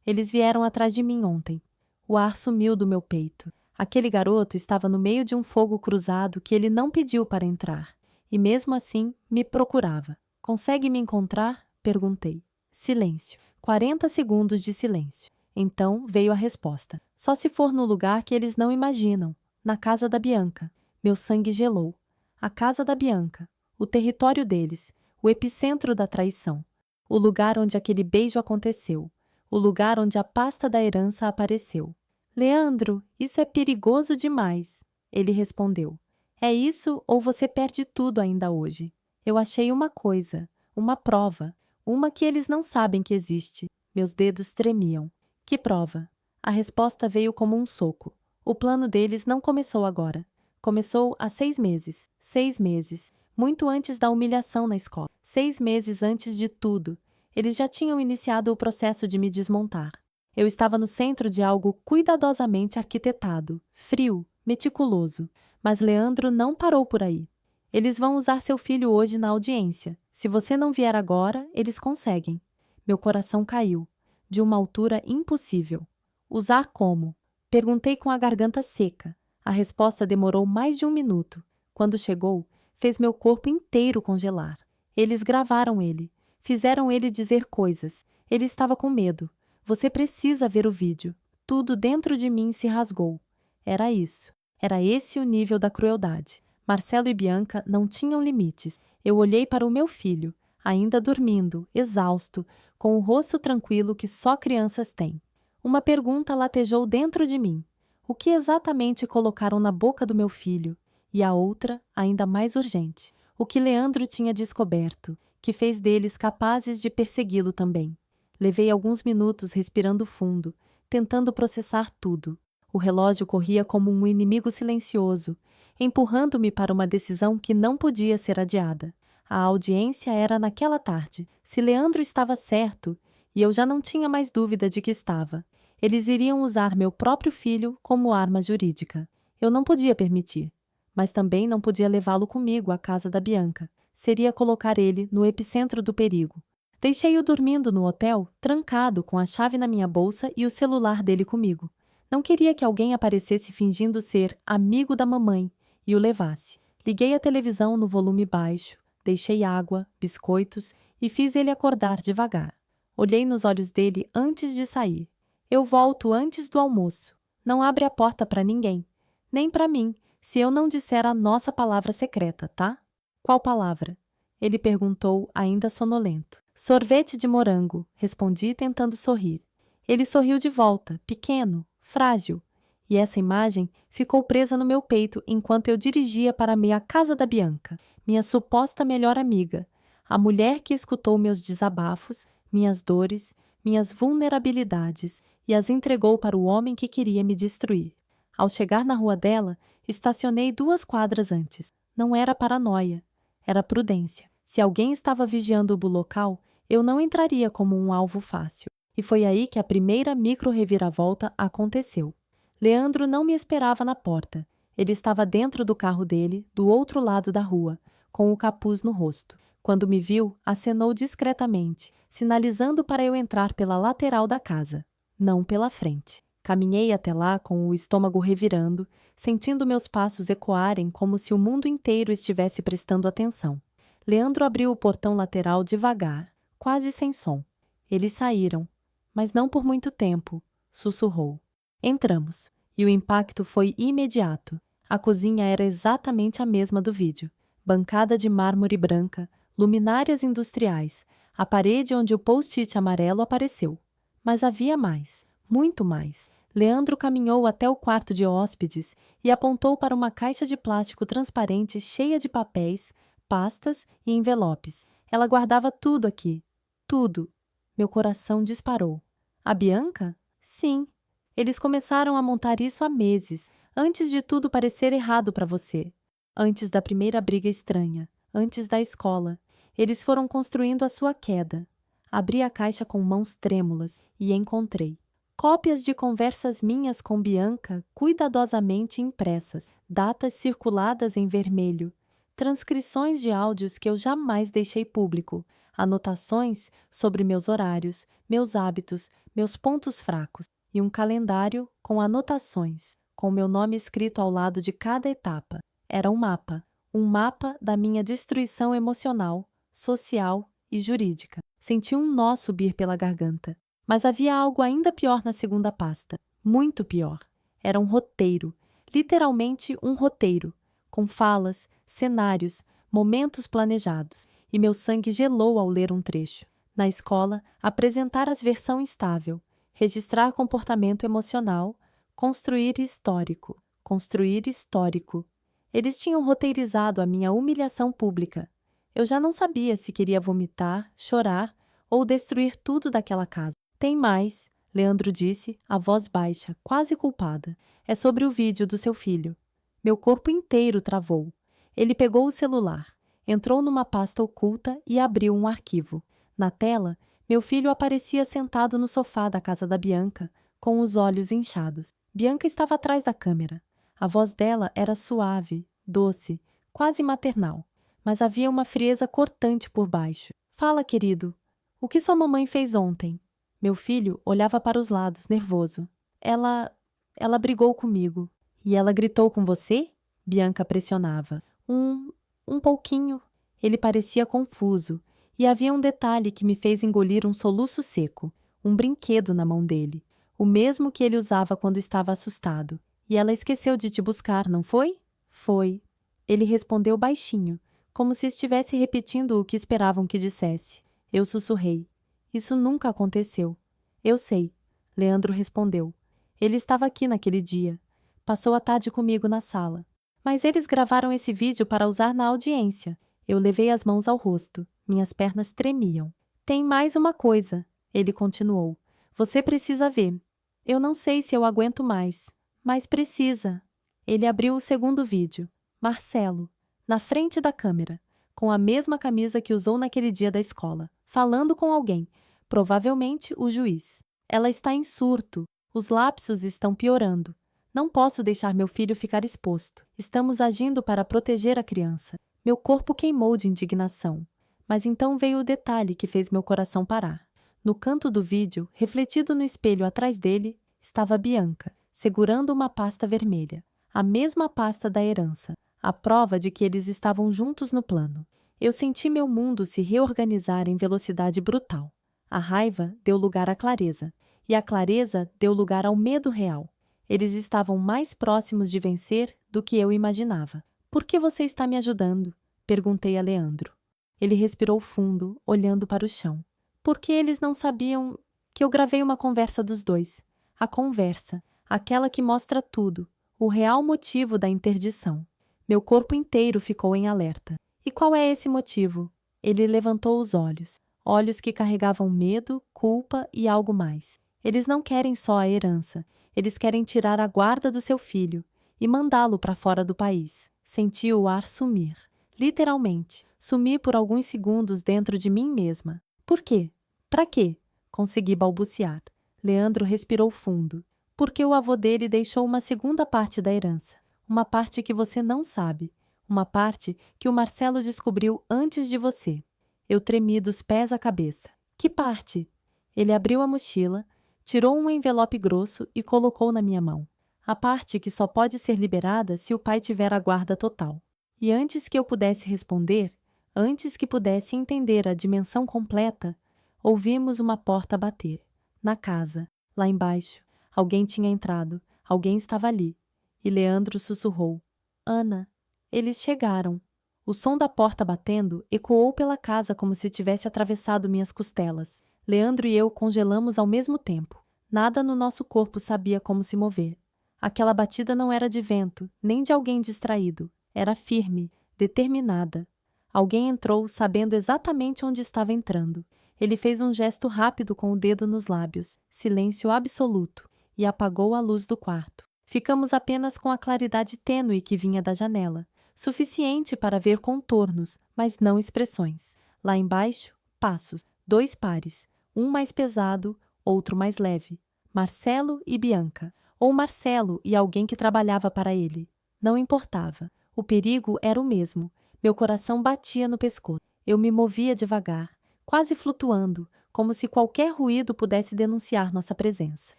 Eles vieram atrás de mim ontem. O ar sumiu do meu peito. Aquele garoto estava no meio de um fogo cruzado que ele não pediu para entrar. E mesmo assim, me procurava. Consegue me encontrar? Perguntei. Silêncio. 40 segundos de silêncio. Então veio a resposta. Só se for no lugar que eles não imaginam. Na casa da Bianca. Meu sangue gelou. A casa da Bianca. O território deles. O epicentro da traição. O lugar onde aquele beijo aconteceu. O lugar onde a pasta da herança apareceu. Leandro, isso é perigoso demais. Ele respondeu. É isso ou você perde tudo ainda hoje. Eu achei uma coisa, uma prova, uma que eles não sabem que existe. Meus dedos tremiam. Que prova? A resposta veio como um soco. O plano deles não começou agora. Começou há 6 meses. 6 meses. Muito antes da humilhação na escola. 6 meses antes de tudo. Eles já tinham iniciado o processo de me desmontar. Eu estava no centro de algo cuidadosamente arquitetado, frio, meticuloso. Mas Leandro não parou por aí. Eles vão usar seu filho hoje na audiência. Se você não vier agora, eles conseguem. Meu coração caiu, de uma altura impossível. Usar como? Perguntei com a garganta seca. A resposta demorou mais de 1 minuto. Quando chegou, fez meu corpo inteiro congelar. Eles gravaram ele. Fizeram ele dizer coisas. Ele estava com medo. Você precisa ver o vídeo. Tudo dentro de mim se rasgou. Era isso. Era esse o nível da crueldade. Marcelo e Bianca não tinham limites. Eu olhei para o meu filho, ainda dormindo, exausto, com o rosto tranquilo que só crianças têm. Uma pergunta latejou dentro de mim. O que exatamente colocaram na boca do meu filho? E a outra, ainda mais urgente. O que Leandro tinha descoberto, que fez deles capazes de persegui-lo também. Levei alguns minutos respirando fundo, tentando processar tudo. O relógio corria como um inimigo silencioso, empurrando-me para uma decisão que não podia ser adiada. A audiência era naquela tarde. Se Leandro estava certo, e eu já não tinha mais dúvida de que estava, eles iriam usar meu próprio filho como arma jurídica. Eu não podia permitir, mas também não podia levá-lo comigo à casa da Bianca. Seria colocar ele no epicentro do perigo. Deixei-o dormindo no hotel, trancado, com a chave na minha bolsa e o celular dele comigo. Não queria que alguém aparecesse fingindo ser amigo da mamãe e o levasse. Liguei a televisão no volume baixo, deixei água, biscoitos e fiz ele acordar devagar. Olhei nos olhos dele antes de sair. Eu volto antes do almoço. Não abre a porta para ninguém. Nem para mim, se eu não disser a nossa palavra secreta, tá? Qual palavra? Ele perguntou, ainda sonolento. Sorvete de morango, respondi tentando sorrir. Ele sorriu de volta, pequeno, frágil. E essa imagem ficou presa no meu peito enquanto eu dirigia para a casa da Bianca, minha suposta melhor amiga, a mulher que escutou meus desabafos, minhas dores, minhas vulnerabilidades e as entregou para o homem que queria me destruir. Ao chegar na rua dela, estacionei 2 quadras antes. Não era paranoia, era prudência. Se alguém estava vigiando o local, eu não entraria como um alvo fácil. E foi aí que a primeira micro-reviravolta aconteceu. Leandro não me esperava na porta. Ele estava dentro do carro dele, do outro lado da rua, com o capuz no rosto. Quando me viu, acenou discretamente, sinalizando para eu entrar pela lateral da casa, não pela frente. Caminhei até lá com o estômago revirando, sentindo meus passos ecoarem como se o mundo inteiro estivesse prestando atenção. Leandro abriu o portão lateral devagar, quase sem som. Eles saíram, mas não por muito tempo, sussurrou. Entramos, e o impacto foi imediato. A cozinha era exatamente a mesma do vídeo. Bancada de mármore branca, luminárias industriais, a parede onde o post-it amarelo apareceu. Mas havia mais, muito mais. Leandro caminhou até o quarto de hóspedes e apontou para uma caixa de plástico transparente cheia de papéis, pastas e envelopes. Ela guardava tudo aqui. Tudo. Meu coração disparou. A Bianca? Sim. Eles começaram a montar isso há meses, antes de tudo parecer errado para você. Antes da primeira briga estranha, antes da escola. Eles foram construindo a sua queda. Abri a caixa com mãos trêmulas e encontrei cópias de conversas minhas com Bianca cuidadosamente impressas, datas circuladas em vermelho, transcrições de áudios que eu jamais deixei público, anotações sobre meus horários, meus hábitos, meus pontos fracos e um calendário com anotações, com meu nome escrito ao lado de cada etapa. Era um mapa da minha destruição emocional, social e jurídica. Senti um nó subir pela garganta. Mas havia algo ainda pior na segunda pasta. Muito pior. Era um roteiro. Literalmente um roteiro. Com falas, cenários, momentos planejados. E meu sangue gelou ao ler um trecho. Na escola, apresentar as versão estável. Registrar comportamento emocional. Construir histórico. Construir histórico. Eles tinham roteirizado a minha humilhação pública. Eu já não sabia se queria vomitar, chorar ou destruir tudo daquela casa. Tem mais, Leandro disse, a voz baixa, quase culpada. É sobre o vídeo do seu filho. Meu corpo inteiro travou. Ele pegou o celular, entrou numa pasta oculta e abriu um arquivo. Na tela, meu filho aparecia sentado no sofá da casa da Bianca, com os olhos inchados. Bianca estava atrás da câmera. A voz dela era suave, doce, quase maternal, mas havia uma frieza cortante por baixo. Fala, querido. O que sua mamãe fez ontem? Meu filho olhava para os lados, nervoso. Ela brigou comigo. E ela gritou com você? Bianca pressionava. Um pouquinho. Ele parecia confuso. E havia um detalhe que me fez engolir um soluço seco. Um brinquedo na mão dele. O mesmo que ele usava quando estava assustado. E ela esqueceu de te buscar, não foi? Foi. Ele respondeu baixinho, como se estivesse repetindo o que esperavam que dissesse. Eu sussurrei. Isso nunca aconteceu. Eu sei. Leandro respondeu. Ele estava aqui naquele dia. Passou a tarde comigo na sala. Mas eles gravaram esse vídeo para usar na audiência. Eu levei as mãos ao rosto. Minhas pernas tremiam. Tem mais uma coisa, ele continuou. Você precisa ver. Eu não sei se eu aguento mais, mas precisa. Ele abriu o segundo vídeo. Marcelo, na frente da câmera, com a mesma camisa que usou naquele dia da escola, falando com alguém, provavelmente o juiz. Ela está em surto. Os lapsos estão piorando. Não posso deixar meu filho ficar exposto. Estamos agindo para proteger a criança. Meu corpo queimou de indignação. Mas então veio o detalhe que fez meu coração parar. No canto do vídeo, refletido no espelho atrás dele, estava Bianca, segurando uma pasta vermelha. A mesma pasta da herança. A prova de que eles estavam juntos no plano. Eu senti meu mundo se reorganizar em velocidade brutal. A raiva deu lugar à clareza. E a clareza deu lugar ao medo real. Eles estavam mais próximos de vencer do que eu imaginava. Por que você está me ajudando? Perguntei a Leandro. Ele respirou fundo, olhando para o chão. Porque eles não sabiam que eu gravei uma conversa dos dois. A conversa, aquela que mostra tudo, o real motivo da interdição. Meu corpo inteiro ficou em alerta. E qual é esse motivo? Ele levantou os olhos. Olhos que carregavam medo, culpa e algo mais. Eles não querem só a herança. Eles querem tirar a guarda do seu filho e mandá-lo para fora do país. Senti o ar sumir. Literalmente, sumi por alguns segundos dentro de mim mesma. Por quê? Pra quê? Consegui balbuciar. Leandro respirou fundo. Porque o avô dele deixou uma segunda parte da herança. Uma parte que você não sabe. Uma parte que o Marcelo descobriu antes de você. Eu tremi dos pés à cabeça. Que parte? Ele abriu a mochila, tirou um envelope grosso e colocou na minha mão. A parte que só pode ser liberada se o pai tiver a guarda total. E antes que eu pudesse responder, antes que pudesse entender a dimensão completa, ouvimos uma porta bater. Na casa, lá embaixo, alguém tinha entrado, alguém estava ali. E Leandro sussurrou. Ana, eles chegaram. O som da porta batendo ecoou pela casa como se tivesse atravessado minhas costelas. Leandro e eu congelamos ao mesmo tempo. Nada no nosso corpo sabia como se mover. Aquela batida não era de vento, nem de alguém distraído. Era firme, determinada. Alguém entrou sabendo exatamente onde estava entrando. Ele fez um gesto rápido com o dedo nos lábios, silêncio absoluto, e apagou a luz do quarto. Ficamos apenas com a claridade tênue que vinha da janela, suficiente para ver contornos, mas não expressões. Lá embaixo, passos, 2 pares, um mais pesado, outro mais leve. Marcelo e Bianca, ou Marcelo e alguém que trabalhava para ele. Não importava. O perigo era o mesmo. Meu coração batia no pescoço. Eu me movia devagar, quase flutuando, como se qualquer ruído pudesse denunciar nossa presença.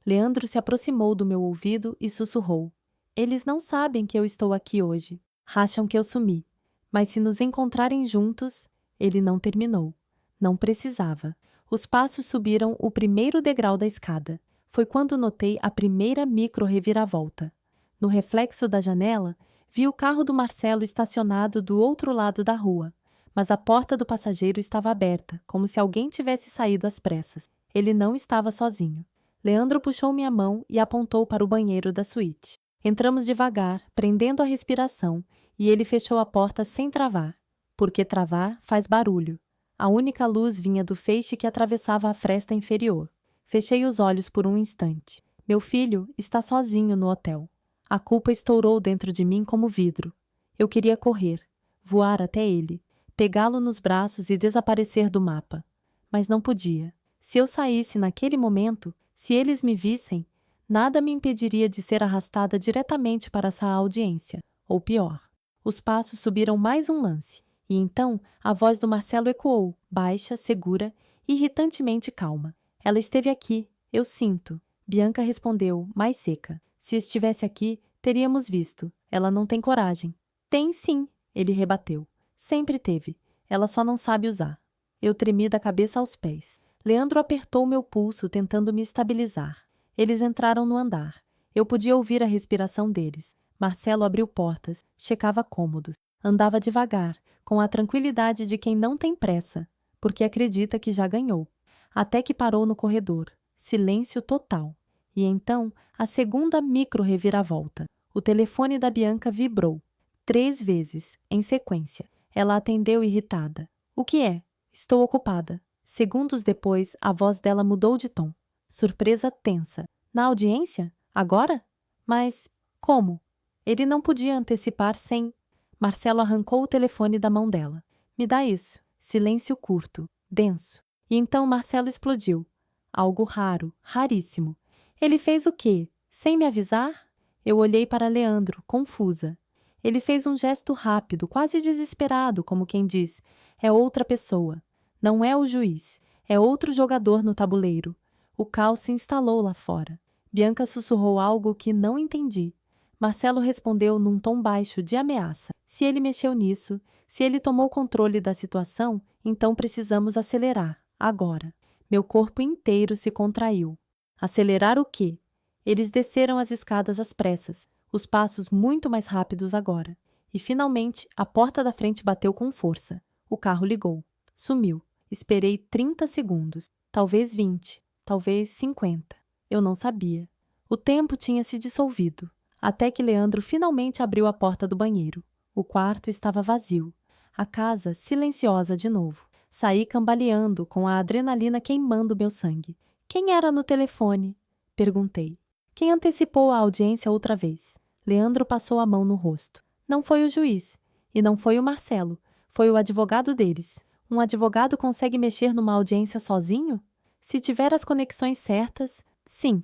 Leandro se aproximou do meu ouvido e sussurrou. Eles não sabem que eu estou aqui hoje. Acham que eu sumi. Mas se nos encontrarem juntos... Ele não terminou. Não precisava. Os passos subiram o primeiro degrau da escada. Foi quando notei a primeira micro-reviravolta. No reflexo da janela, vi o carro do Marcelo estacionado do outro lado da rua, mas a porta do passageiro estava aberta, como se alguém tivesse saído às pressas. Ele não estava sozinho. Leandro puxou minha mão e apontou para o banheiro da suíte. Entramos devagar, prendendo a respiração, e ele fechou a porta sem travar. porque travar faz barulho. A única luz vinha do feixe que atravessava a fresta inferior. Fechei os olhos por um instante. Meu filho está sozinho no hotel. A culpa estourou dentro de mim como vidro. Eu queria correr, voar até ele, pegá-lo nos braços e desaparecer do mapa. Mas não podia. Se eu saísse naquele momento, se eles me vissem, nada me impediria de ser arrastada diretamente para essa audiência. Ou pior. Os passos subiram mais um lance. E então a voz do Marcelo ecoou, baixa, segura, irritantemente calma. Ela esteve aqui, eu sinto. Bianca respondeu, mais seca. Se estivesse aqui, teríamos visto. Ela não tem coragem. Tem sim, ele rebateu. Sempre teve. Ela só não sabe usar. Eu tremi da cabeça aos pés. Leandro apertou meu pulso, tentando me estabilizar. Eles entraram no andar. Eu podia ouvir a respiração deles. Marcelo abriu portas, checava cômodos. Andava devagar, com a tranquilidade de quem não tem pressa, porque acredita que já ganhou. Até que parou no corredor. Silêncio total. E então, a segunda micro-reviravolta. O telefone da Bianca vibrou. 3 vezes, em sequência. Ela atendeu irritada. O que é? Estou ocupada. Segundos depois, a voz dela mudou de tom. Surpresa tensa. Na audiência? Agora? Mas como? Ele não podia antecipar sem... Marcelo arrancou o telefone da mão dela. Me dá isso. Silêncio curto, denso. E então Marcelo explodiu. Algo raro, raríssimo. Ele fez o quê? Sem me avisar? Eu olhei para Leandro, confusa. Ele fez um gesto rápido, quase desesperado, como quem diz: é outra pessoa. Não é o juiz. É outro jogador no tabuleiro. O caos se instalou lá fora. Bianca sussurrou algo que não entendi. Marcelo respondeu num tom baixo de ameaça. Se ele mexeu nisso, se ele tomou controle da situação, então precisamos acelerar, agora. Meu corpo inteiro se contraiu. Acelerar o quê? Eles desceram as escadas às pressas, os passos muito mais rápidos agora. E finalmente, a porta da frente bateu com força. O carro ligou. Sumiu. Esperei 30 segundos, talvez 20, talvez 50. Eu não sabia. O tempo tinha se dissolvido. Até que Leandro finalmente abriu a porta do banheiro. O quarto estava vazio. A casa silenciosa de novo. Saí cambaleando, com a adrenalina queimando meu sangue. Quem era no telefone? Perguntei. Quem antecipou a audiência outra vez? Leandro passou a mão no rosto. Não foi o juiz. E não foi o Marcelo. Foi o advogado deles. Um advogado consegue mexer numa audiência sozinho? Se tiver as conexões certas, sim.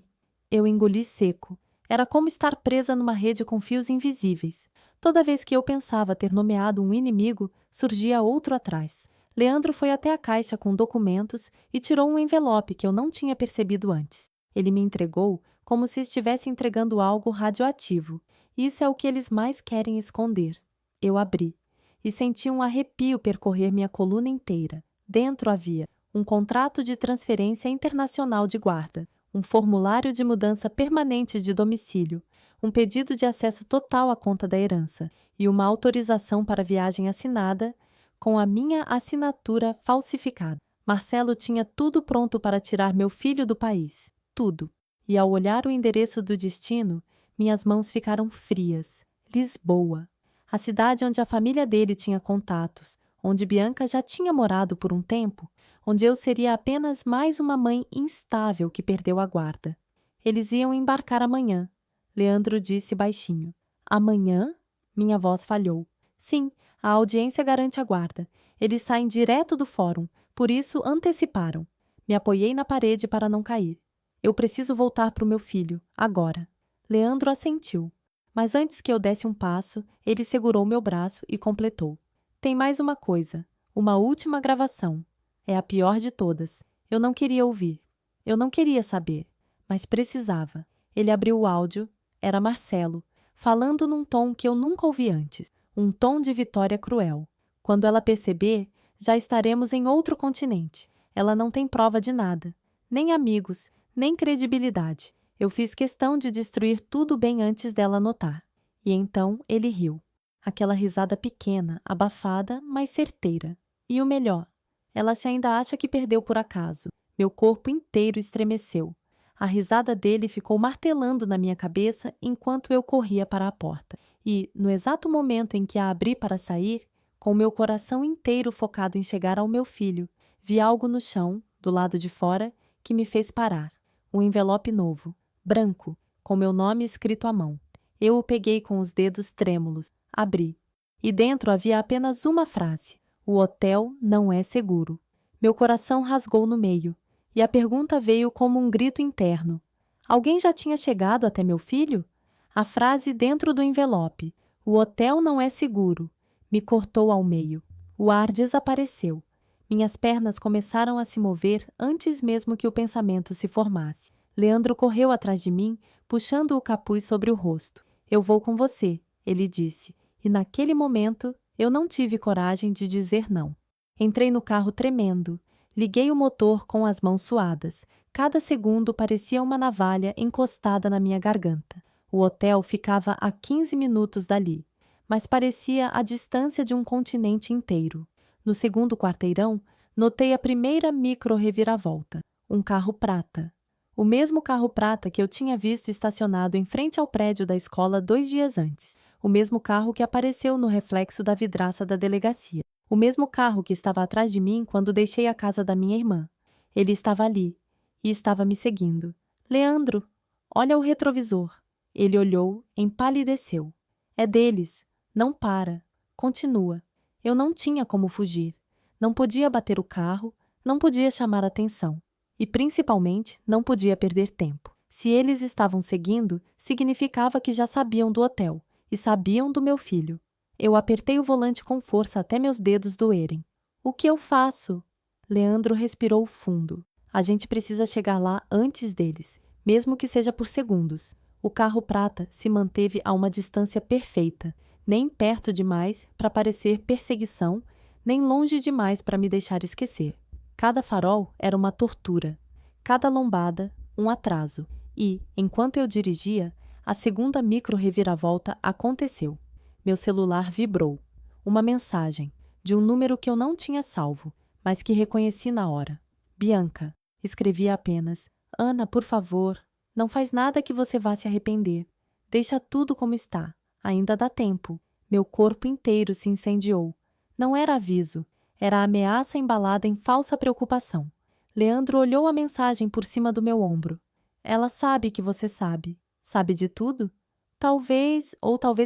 Eu engoli seco. Era como estar presa numa rede com fios invisíveis. Toda vez que eu pensava ter nomeado um inimigo, surgia outro atrás. Leandro foi até a caixa com documentos e tirou um envelope que eu não tinha percebido antes. Ele me entregou como se estivesse entregando algo radioativo. Isso é o que eles mais querem esconder. Eu abri e senti um arrepio percorrer minha coluna inteira. Dentro havia um contrato de transferência internacional de guarda, um formulário de mudança permanente de domicílio, um pedido de acesso total à conta da herança e uma autorização para viagem assinada com a minha assinatura falsificada. Marcelo tinha tudo pronto para tirar meu filho do país. Tudo. E ao olhar o endereço do destino, minhas mãos ficaram frias. Lisboa. A cidade onde a família dele tinha contatos, onde Bianca já tinha morado por um tempo, onde eu seria apenas mais uma mãe instável que perdeu a guarda. Eles iam embarcar amanhã. Leandro disse baixinho. Amanhã? Minha voz falhou. Sim, a audiência garante a guarda. Eles saem direto do fórum, por isso anteciparam. Me apoiei na parede para não cair. Eu preciso voltar para o meu filho, agora. Leandro assentiu. Mas antes que eu desse um passo, ele segurou meu braço e completou. Tem mais uma coisa. Uma última gravação. É a pior de todas. Eu não queria ouvir. Eu não queria saber. Mas precisava. Ele abriu o áudio. Era Marcelo, falando num tom que eu nunca ouvi antes. Um tom de vitória cruel. Quando ela perceber, já estaremos em outro continente. Ela não tem prova de nada. Nem amigos, nem credibilidade. Eu fiz questão de destruir tudo bem antes dela notar. E então ele riu. Aquela risada pequena, abafada, mas certeira. E o melhor, ela se ainda acha que perdeu por acaso. Meu corpo inteiro estremeceu. A risada dele ficou martelando na minha cabeça enquanto eu corria para a porta. E, no exato momento em que a abri para sair, com meu coração inteiro focado em chegar ao meu filho, vi algo no chão, do lado de fora, que me fez parar. Um envelope novo, branco, com meu nome escrito à mão. Eu o peguei com os dedos trêmulos, abri. E dentro havia apenas uma frase: o hotel não é seguro. Meu coração rasgou no meio, e a pergunta veio como um grito interno. Alguém já tinha chegado até meu filho? A frase dentro do envelope: o hotel não é seguro, me cortou ao meio. O ar desapareceu. Minhas pernas começaram a se mover antes mesmo que o pensamento se formasse. Leandro correu atrás de mim, puxando o capuz sobre o rosto. Eu vou com você, ele disse, e naquele momento eu não tive coragem de dizer não. Entrei no carro tremendo. Liguei o motor com as mãos suadas. Cada segundo parecia uma navalha encostada na minha garganta. O hotel ficava a 15 minutos dali, mas parecia a distância de um continente inteiro. No segundo quarteirão, notei a primeira micro-reviravolta. Um carro prata. O mesmo carro prata que eu tinha visto estacionado em frente ao prédio da escola 2 dias antes. O mesmo carro que apareceu no reflexo da vidraça da delegacia. O mesmo carro que estava atrás de mim quando deixei a casa da minha irmã. Ele estava ali e estava me seguindo. Leandro, olha o retrovisor. Ele olhou, empalideceu. É deles. Não para. Continua. Eu não tinha como fugir. Não podia bater o carro, não podia chamar atenção. E, principalmente, não podia perder tempo. Se eles estavam seguindo, significava que já sabiam do hotel e sabiam do meu filho. Eu apertei o volante com força até meus dedos doerem. O que eu faço? Leandro respirou fundo. A gente precisa chegar lá antes deles, mesmo que seja por segundos. O carro prata se manteve a uma distância perfeita, nem perto demais para parecer perseguição, nem longe demais para me deixar esquecer. Cada farol era uma tortura, cada lombada um atraso. E, enquanto eu dirigia, a segunda micro-reviravolta aconteceu. Meu celular vibrou. Uma mensagem, de um número que eu não tinha salvo, mas que reconheci na hora. Bianca. Escrevia apenas: Ana, por favor, não faz nada que você vá se arrepender. Deixa tudo como está. Ainda dá tempo. Meu corpo inteiro se incendiou. Não era aviso. Era ameaça embalada em falsa preocupação. Leandro olhou a mensagem por cima do meu ombro. Ela sabe que você sabe. Sabe de tudo? Talvez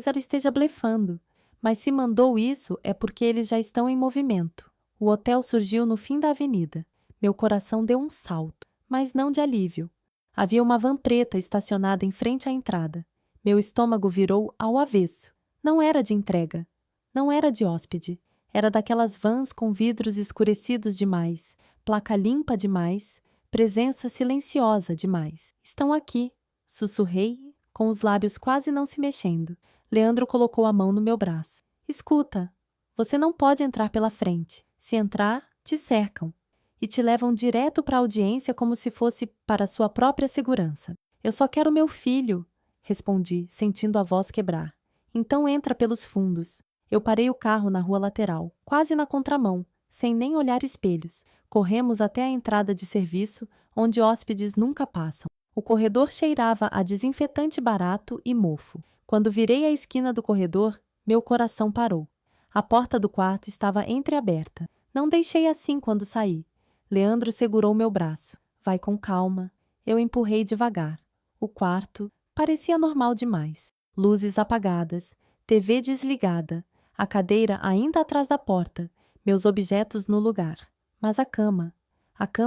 ela esteja blefando. Mas se mandou isso é porque eles já estão em movimento. O hotel surgiu no fim da avenida. Meu coração deu um salto, mas não de alívio. Havia uma van preta estacionada em frente à entrada. Meu estômago virou ao avesso. Não era de entrega. Não era de hóspede. Era daquelas vans com vidros escurecidos demais, placa limpa demais, presença silenciosa demais. Estão aqui, sussurrei, com os lábios quase não se mexendo. Leandro colocou a mão no meu braço. Escuta, você não pode entrar pela frente. Se entrar, te cercam e te levam direto para a audiência como se fosse para sua própria segurança. Eu só quero meu filho, respondi, sentindo a voz quebrar. Então entra pelos fundos. Eu parei o carro na rua lateral, quase na contramão, sem nem olhar espelhos. Corremos até a entrada de serviço, onde hóspedes nunca passam. O corredor cheirava a desinfetante barato e mofo. Quando virei a esquina do corredor, meu coração parou. A porta do quarto estava entreaberta. Não deixei assim quando saí. Leandro segurou meu braço. Vai com calma. Eu empurrei devagar. O quarto parecia normal demais. Luzes apagadas, TV desligada, a cadeira ainda atrás da porta, meus objetos no lugar. Mas a cama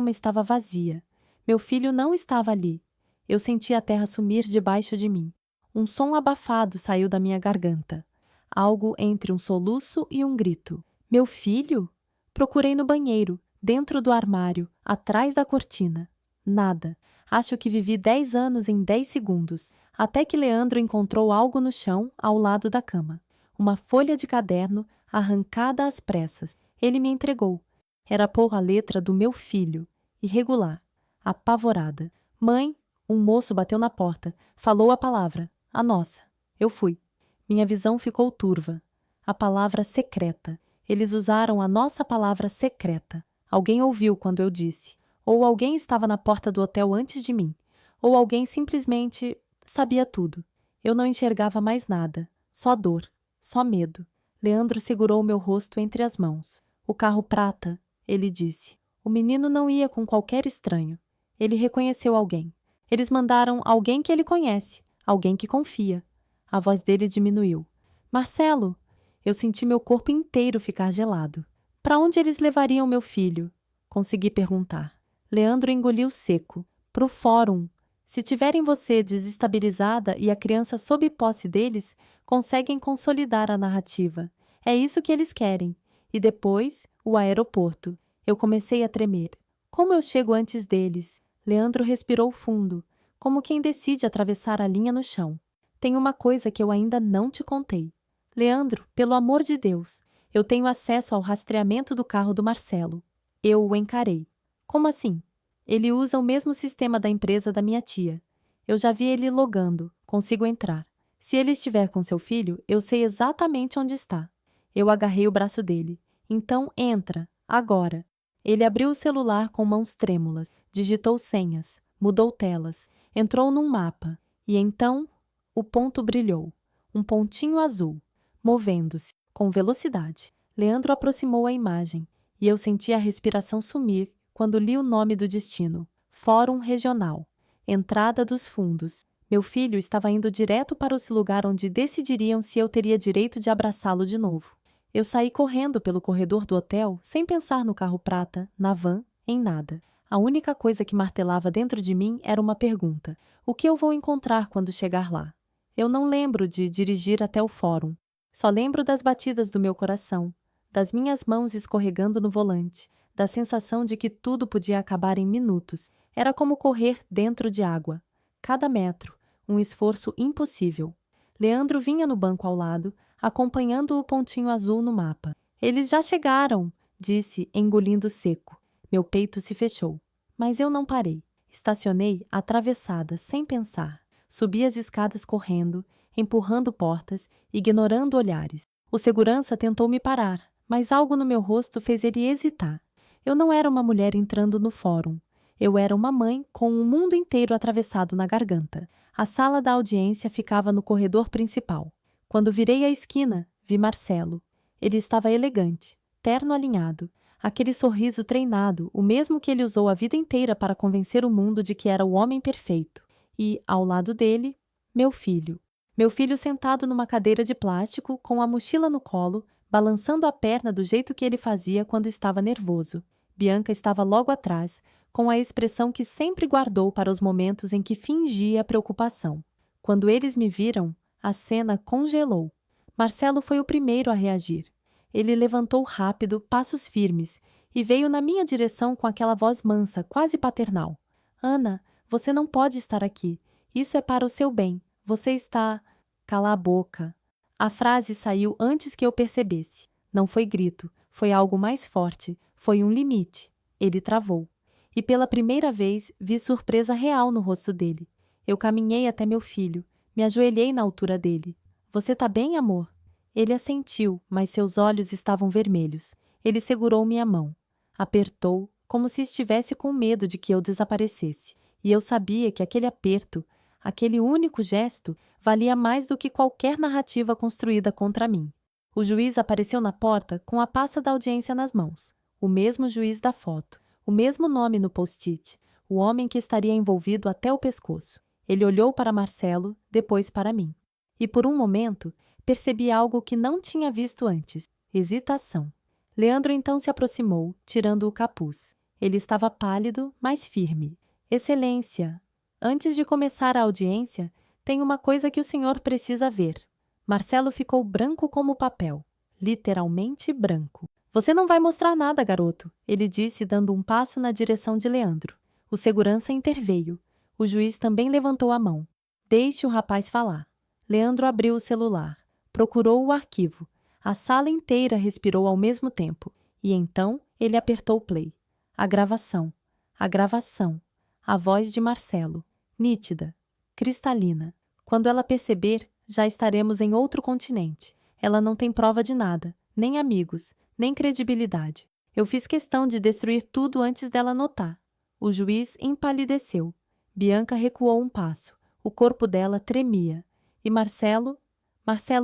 estava vazia. Meu filho não estava ali. Eu senti a terra sumir debaixo de mim. Um som abafado saiu da minha garganta. Algo entre um soluço e um grito. Meu filho? Procurei no banheiro, dentro do armário, atrás da cortina. Nada. Acho que vivi 10 anos em 10 segundos, até que Leandro encontrou algo no chão ao lado da cama. Uma folha de caderno arrancada às pressas. Ele me entregou. Era a letra do meu filho, irregular, apavorada. Mãe, um moço bateu na porta, falou a palavra, a nossa. Eu fui. Minha visão ficou turva. A palavra secreta. Eles usaram a nossa palavra secreta. Alguém ouviu quando eu disse. Ou alguém estava na porta do hotel antes de mim. Ou alguém simplesmente sabia tudo. Eu não enxergava mais nada. Só dor. Só medo. Leandro segurou meu rosto entre as mãos. O carro prata, ele disse. O menino não ia com qualquer estranho. Ele reconheceu alguém. Eles mandaram alguém que ele conhece, alguém que confia. A voz dele diminuiu. Marcelo! Eu senti meu corpo inteiro ficar gelado. Para onde eles levariam meu filho? Consegui perguntar. Leandro engoliu seco. Pro fórum. Se tiverem você desestabilizada e a criança sob posse deles, conseguem consolidar a narrativa. É isso que eles querem. E depois, o aeroporto. Eu comecei a tremer. Como eu chego antes deles? Leandro respirou fundo, como quem decide atravessar a linha no chão. Tem uma coisa que eu ainda não te contei. Leandro, pelo amor de Deus, eu tenho acesso ao rastreamento do carro do Marcelo. Eu o encarei. Como assim? Ele usa o mesmo sistema da empresa da minha tia. Eu já vi ele logando, consigo entrar. Se ele estiver com seu filho, eu sei exatamente onde está. Eu agarrei o braço dele. Então entra, agora. Ele abriu o celular com mãos trêmulas, digitou senhas, mudou telas, entrou num mapa. E então, o ponto brilhou. Um pontinho azul, movendo-se, com velocidade. Leandro aproximou a imagem, e eu senti a respiração sumir quando li o nome do destino. Fórum Regional. Entrada dos fundos. Meu filho estava indo direto para esse lugar onde decidiriam se eu teria direito de abraçá-lo de novo. Eu saí correndo pelo corredor do hotel, sem pensar no carro prata, na van, em nada. A única coisa que martelava dentro de mim era uma pergunta. O que eu vou encontrar quando chegar lá? Eu não lembro de dirigir até o fórum. Só lembro das batidas do meu coração, das minhas mãos escorregando no volante, da sensação de que tudo podia acabar em minutos. Era como correr dentro de água. Cada metro, um esforço impossível. Leandro vinha no banco ao lado, acompanhando o pontinho azul no mapa. Eles já chegaram, disse, engolindo seco. Meu peito se fechou. Mas eu não parei. Estacionei atravessada, sem pensar. Subi as escadas correndo, empurrando portas, ignorando olhares. O segurança tentou me parar, mas algo no meu rosto fez ele hesitar. Eu não era uma mulher entrando no fórum. Eu era uma mãe com o mundo inteiro atravessado na garganta. A sala da audiência ficava no corredor principal. Quando virei a esquina, vi Marcelo. Ele estava elegante, terno alinhado, aquele sorriso treinado, o mesmo que ele usou a vida inteira para convencer o mundo de que era o homem perfeito. E, ao lado dele, meu filho. Meu filho sentado numa cadeira de plástico, com a mochila no colo, balançando a perna do jeito que ele fazia quando estava nervoso. Bianca estava logo atrás, com a expressão que sempre guardou para os momentos em que fingia preocupação. Quando eles me viram, a cena congelou. Marcelo foi o primeiro a reagir. Ele levantou rápido, passos firmes, e veio na minha direção com aquela voz mansa, quase paternal. Ana, você não pode estar aqui. Isso é para o seu bem. Você está... Cala a boca. A frase saiu antes que eu percebesse. Não foi grito, foi algo mais forte, foi um limite. Ele travou. E pela primeira vez vi surpresa real no rosto dele. Eu caminhei até meu filho, me ajoelhei na altura dele. Você tá bem, amor? Ele assentiu, mas seus olhos estavam vermelhos. Ele segurou minha mão. Apertou, como se estivesse com medo de que eu desaparecesse. E eu sabia que aquele aperto, aquele único gesto, valia mais do que qualquer narrativa construída contra mim. O juiz apareceu na porta com a pasta da audiência nas mãos. O mesmo juiz da foto. O mesmo nome no post-it. O homem que estaria envolvido até o pescoço. Ele olhou para Marcelo, depois para mim. E por um momento, percebi algo que não tinha visto antes. Hesitação. Leandro então se aproximou, tirando o capuz. Ele estava pálido, mas firme. Excelência, antes de começar a audiência, tem uma coisa que o senhor precisa ver. Marcelo ficou branco como papel. Literalmente branco. Você não vai mostrar nada, garoto, ele disse, dando um passo na direção de Leandro. O segurança interveio. O juiz também levantou a mão. Deixe o rapaz falar. Leandro abriu o celular. Procurou o arquivo. A sala inteira respirou ao mesmo tempo. E então ele apertou play. A gravação. A gravação. A voz de Marcelo. Nítida. Cristalina. Quando ela perceber, já estaremos em outro continente. Ela não tem prova de nada. Nem amigos. Nem credibilidade. Eu fiz questão de destruir tudo antes dela notar. O juiz empalideceu. Bianca recuou um passo. O corpo dela tremia. E Marcelo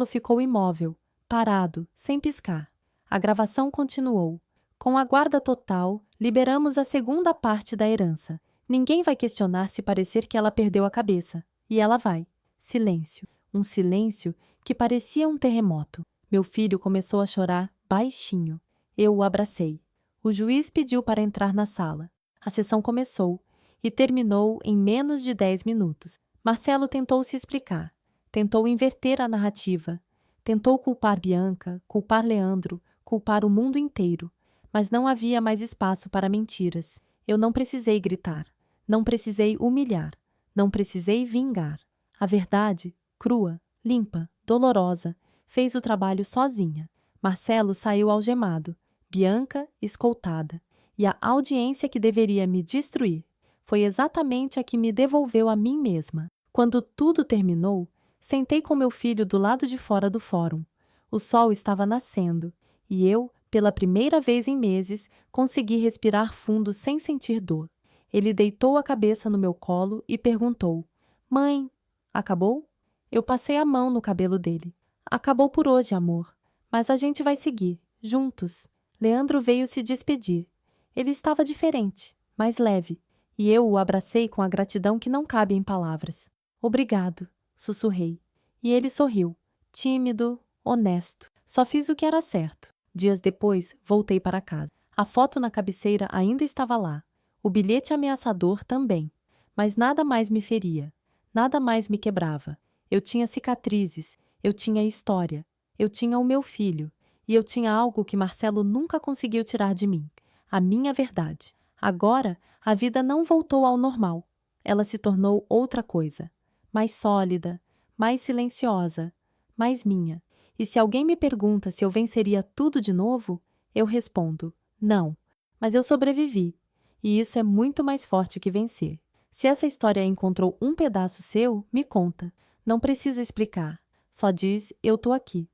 ficou imóvel, parado, sem piscar. A gravação continuou. Com a guarda total, liberamos a segunda parte da herança. Ninguém vai questionar se parecer que ela perdeu a cabeça. E ela vai. Silêncio. Um silêncio que parecia um terremoto. Meu filho começou a chorar baixinho. Eu o abracei. O juiz pediu para entrar na sala. A sessão começou e terminou em menos de 10 minutos. Marcelo tentou se explicar. Tentou inverter a narrativa. Tentou culpar Bianca, culpar Leandro, culpar o mundo inteiro. Mas não havia mais espaço para mentiras. Eu não precisei gritar. Não precisei humilhar. Não precisei vingar. A verdade, crua, limpa, dolorosa, fez o trabalho sozinha. Marcelo saiu algemado, Bianca escoltada. E a audiência que deveria me destruir foi exatamente a que me devolveu a mim mesma. Quando tudo terminou, sentei com meu filho do lado de fora do fórum. O sol estava nascendo e eu, pela primeira vez em meses, consegui respirar fundo sem sentir dor. Ele deitou a cabeça no meu colo e perguntou: Mãe, acabou? Eu passei a mão no cabelo dele. Acabou por hoje, amor. Mas a gente vai seguir, juntos. Leandro veio se despedir. Ele estava diferente, mais leve, e eu o abracei com a gratidão que não cabe em palavras. Obrigado, sussurrei. E ele sorriu, tímido, honesto. Só fiz o que era certo. Dias depois, voltei para casa. A foto na cabeceira ainda estava lá. O bilhete ameaçador também. Mas nada mais me feria. Nada mais me quebrava. Eu tinha cicatrizes, eu tinha história, eu tinha o meu filho, e eu tinha algo que Marcelo nunca conseguiu tirar de mim, a minha verdade. Agora, a vida não voltou ao normal. Ela se tornou outra coisa, mais sólida, mais silenciosa, mais minha. E se alguém me pergunta se eu venceria tudo de novo, eu respondo, não. Mas eu sobrevivi, e isso é muito mais forte que vencer. Se essa história encontrou um pedaço seu, me conta. Não precisa explicar. Só diz, eu tô aqui.